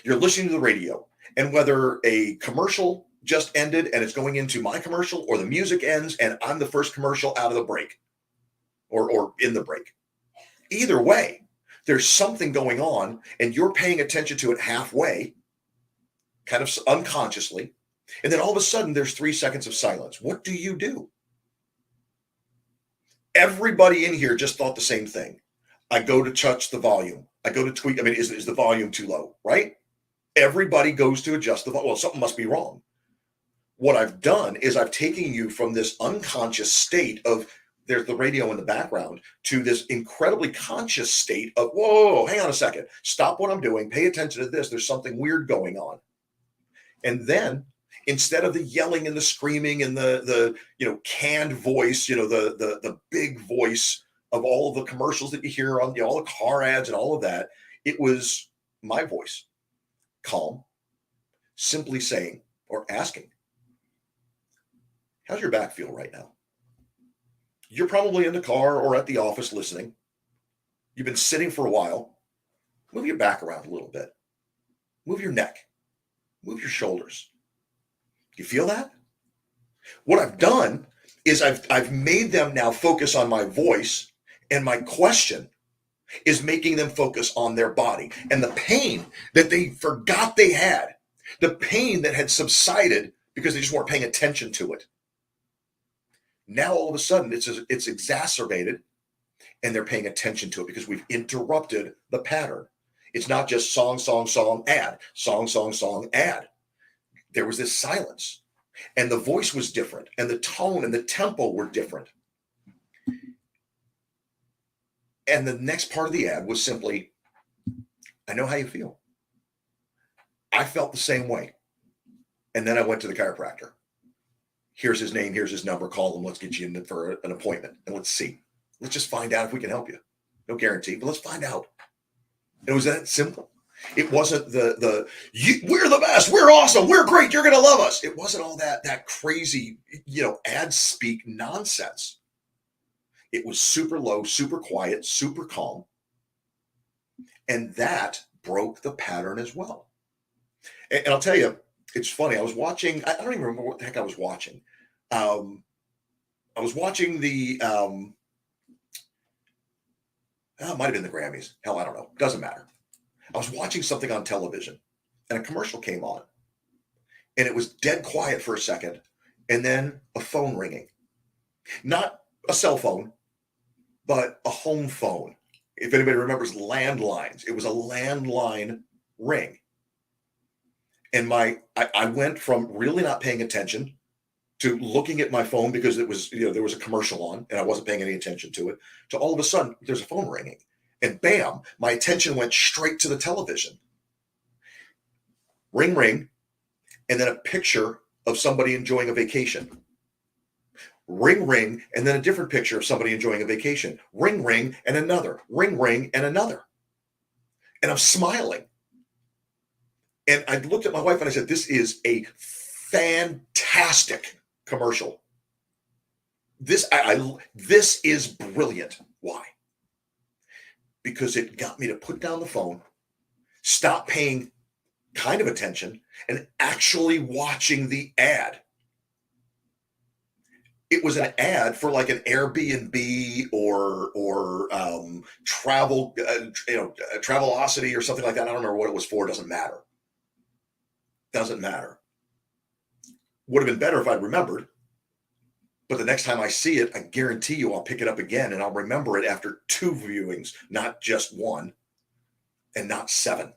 You're listening to the radio, and whether a commercial just ended and it's going into my commercial, or the music ends and I'm the first commercial out of the break, or in the break. Either way, there's something going on and you're paying attention to it halfway, kind of unconsciously. And then all of a sudden there's 3 seconds of silence. What do? Everybody in here just thought the same thing. I go to touch the volume. I go to tweet. I mean, is the volume too low, right? Everybody goes to adjust the volume. Well, something must be wrong. What I've done is I've taken you from this unconscious state of there's the radio in the background to this incredibly conscious state of, whoa, hang on a second. Stop what I'm doing. Pay attention to this. There's something weird going on. And then instead of the yelling and the screaming and the canned voice, the big voice of all of the commercials that you hear on all the car ads and all of that, it was my voice, calm, simply saying or asking, how's your back feel right now? You're probably in the car or at the office listening. You've been sitting for a while. Move your back around a little bit. Move your neck. Move your shoulders. You feel that? What I've done is I've made them now focus on my voice, and my question is making them focus on their body and the pain that they forgot they had, the pain that had subsided because they just weren't paying attention to it. Now all of a sudden it's exacerbated, and they're paying attention to it because we've interrupted the pattern. It's not just song, song, song, ad, song, song, song, ad. There was this silence. And the voice was different, and the tone and the tempo were different. And the next part of the ad was simply, I know how you feel. I felt the same way. And then I went to the chiropractor. Here's his name, here's his number, call him, let's get you in for an appointment, and let's see. Let's just find out if we can help you. No guarantee, but let's find out. And it was that simple. It wasn't we're the best, we're awesome, we're great, you're gonna love us. It wasn't all that crazy, ad speak nonsense. It was super low, super quiet, super calm. And that broke the pattern as well. And I'll tell you, it's funny. I was watching, I don't even remember what the heck I was watching. I was watching it might have been the Grammys. Hell, I don't know. Doesn't matter. I was watching something on television and a commercial came on and it was dead quiet for a second and then a phone ringing. Not a cell phone, but a home phone. If anybody remembers landlines, it was a landline ring. And I went from really not paying attention to looking at my phone because it was, there was a commercial on and I wasn't paying any attention to it, to all of a sudden there's a phone ringing. And bam, my attention went straight to the television. Ring, ring, and then a picture of somebody enjoying a vacation. Ring, ring, and then a different picture of somebody enjoying a vacation. Ring, ring, and another. Ring, ring, and another. And I'm smiling. And I looked at my wife and I said, this is a fantastic commercial. This is brilliant. Why? Because it got me to put down the phone, stop paying kind of attention, and actually watching the ad. It was an ad for like an Airbnb or Travelocity or something like that. I don't remember what it was for. Doesn't matter. Would have been better if I'd remembered. But the next time I see it, I guarantee you I'll pick it up again and I'll remember it after 2 viewings, not just 1 and not 7.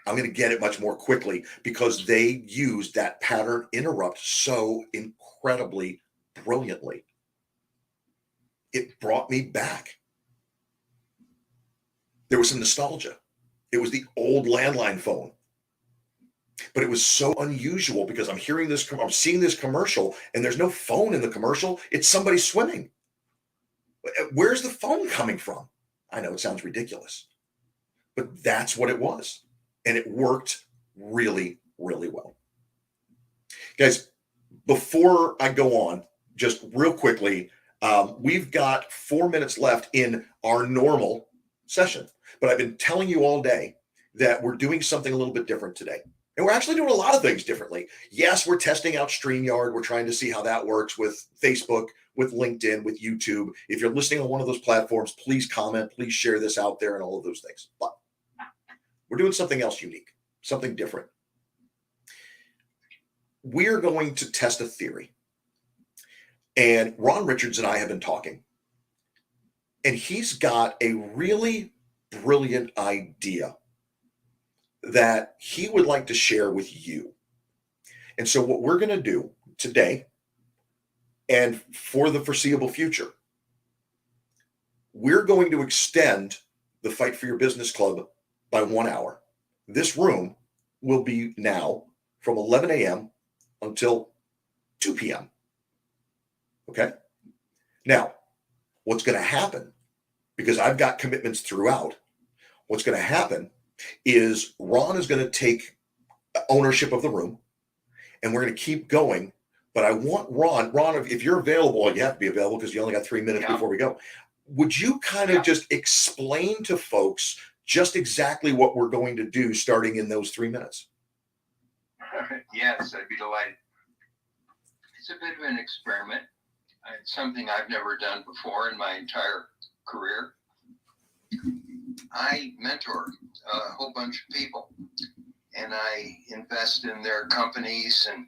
I'm going to get it much more quickly because they used that pattern interrupt so incredibly brilliantly. It brought me back. There was some nostalgia. It was the old landline phone. But it was so unusual because I'm seeing this commercial and there's no phone in the commercial. It's somebody swimming. Where's the phone coming from? I know it sounds ridiculous, but that's what it was. And it worked really, really well. Guys, before I go on, just real quickly, we've got 4 minutes left in our normal session, but I've been telling you all day that we're doing something a little bit different today. And we're actually doing a lot of things differently. Yes, we're testing out StreamYard. We're trying to see how that works with Facebook, with LinkedIn, with YouTube. If you're listening on one of those platforms, please comment, please share this out there and all of those things. But we're doing something else unique, something different. We're going to test a theory. And Ron Richards and I have been talking. And he's got a really brilliant idea that he would like to share with you. And so what we're going to do today and for the foreseeable future, we're going to extend the Fight for Your Business Club by 1 hour. This room will be now from 11 a.m. until 2 p.m. Okay? Now, what's going to happen, because I've got commitments throughout, what's going to happen is Ron is going to take ownership of the room and we're going to keep going. But I want Ron, if you're available, you have to be available because you only got 3 minutes before we go. Would you kind of just explain to folks just exactly what we're going to do starting in those 3 minutes? Yes, I'd be delighted. It's a bit of an experiment. It's something I've never done before in my entire career. I mentor a whole bunch of people and I invest in their companies and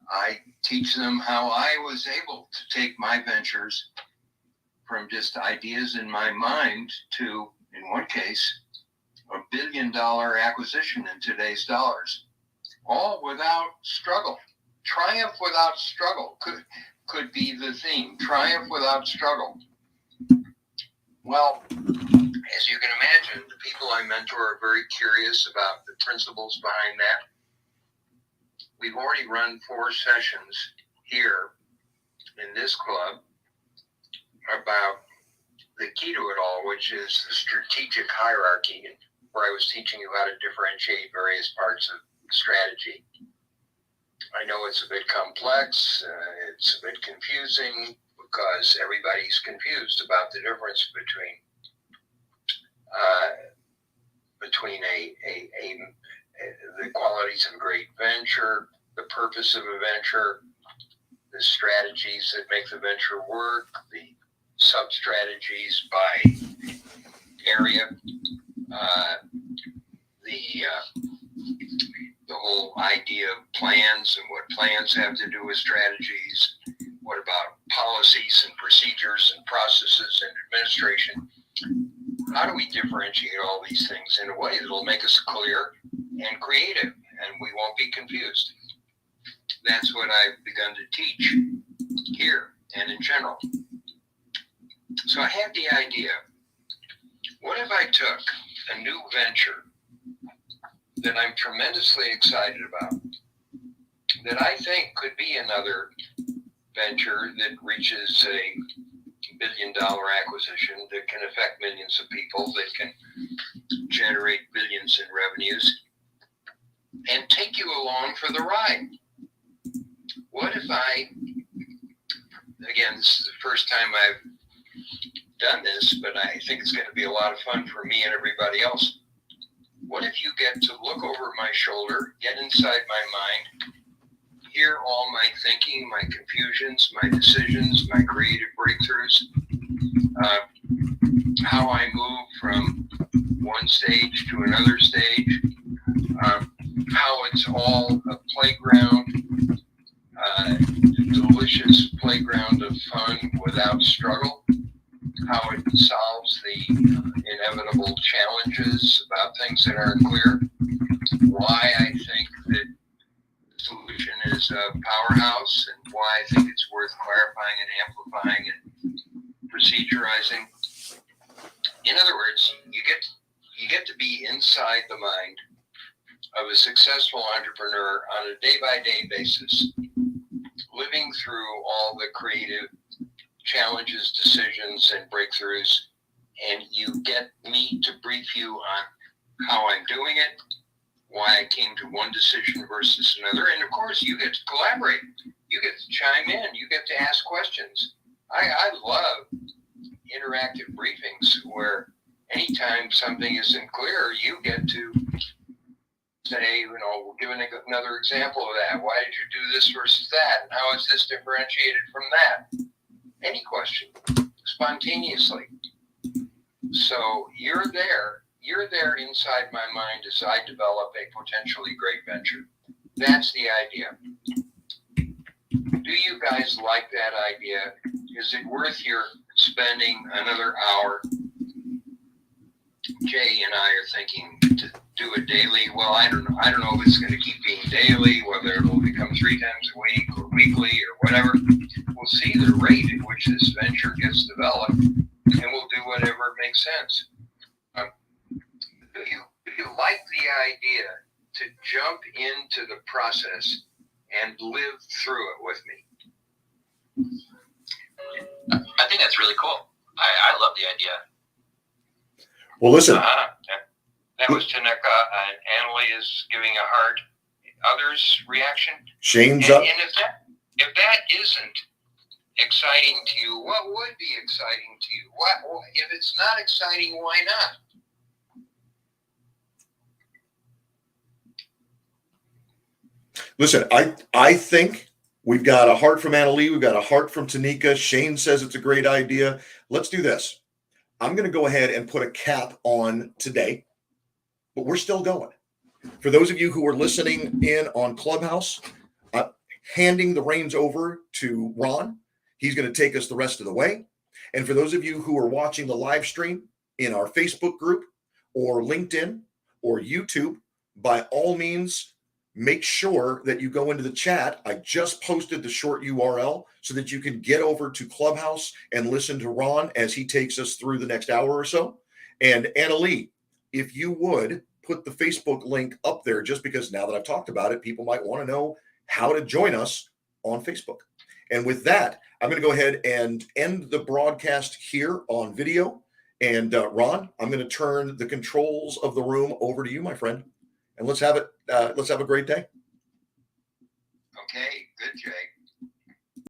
I teach them how I was able to take my ventures from just ideas in my mind to, in one case, $1 billion acquisition in today's dollars, all without struggle. triumph without struggle could be the theme. Triumph without struggle. Well, as you can imagine, the people I mentor are very curious about the principles behind that. We've already run 4 sessions here in this club about the key to it all, which is the strategic hierarchy, where I was teaching you how to differentiate various parts of strategy. I know it's a bit complex, it's a bit confusing, because everybody's confused about the difference between the qualities of a great venture, the purpose of a venture, the strategies that make the venture work, the sub-strategies by area, the whole idea of plans and what plans have to do with strategies. What about policies and procedures and processes and administration? How do we differentiate all these things in a way that will make us clear and creative, and we won't be confused? That's what I've begun to teach here and in general. So I had the idea, what if I took a new venture that I'm tremendously excited about, that I think could be another venture that reaches a $1 billion acquisition, that can affect millions of people, that can generate billions in revenues, and take you along for the ride? What if again, this is the first time I've done this, but I think it's going to be a lot of fun for me and everybody else. What if you get to look over my shoulder, get inside my mind, hear all my thinking, my confusions, my decisions, my creative breakthroughs, how I move from one stage to another stage, how it's all a playground, delicious playground of fun without struggle, how it solves the inevitable challenges about things that aren't clear, why I think that the solution is a powerhouse, and why I think it's worth clarifying and amplifying and procedurizing. In other words, you get to be inside the mind of a successful entrepreneur on a day-by-day basis, living through all the creative challenges, decisions, and breakthroughs, and you get me to brief you on how I'm doing it, why I came to one decision versus another, and of course you get to collaborate, you get to chime in, you get to ask questions. I love interactive briefings where anytime something isn't clear, you get to say, we'll give another example of that. Why did you do this versus that? And how is this differentiated from that? Any question, spontaneously. So you're there inside my mind as I develop a potentially great venture. That's the idea. Do you guys like that idea? Is it worth your spending another hour? Jay and I are thinking to do it daily. Well, I don't know if it's going to keep being daily, whether it'll become 3 times a week or weekly or whatever. We'll see the rate at which this venture gets developed, and we'll do whatever makes sense. Do you like the idea to jump into the process and live through it with me? I think that's really cool. I love the idea. Well, listen. That was Taneka, and Annalie is giving a heart. Others' reaction? Shane's up. And if that isn't exciting to you, what would be exciting to you? What if it's not exciting? Why not? Listen, I think we've got a heart from Annalie. We've got a heart from Tanika. Shane says it's a great idea. Let's do this. I'm going to go ahead and put a cap on today, but we're still going. For those of you who are listening in on Clubhouse, handing the reins over to Ron. He's going to take us the rest of the way. And for those of you who are watching the live stream in our Facebook group or LinkedIn or YouTube, by all means, make sure that you go into the chat. I just posted the short URL so that you can get over to Clubhouse and listen to Ron as he takes us through the next hour or so. And Anna Lee, if you would put the Facebook link up there, just because now that I've talked about it, people might want to know how to join us on Facebook. And with that, I'm going to go ahead and end the broadcast here on video. And Ron, I'm going to turn the controls of the room over to you, my friend. And let's have it. Let's have a great day. Okay, good, Jay.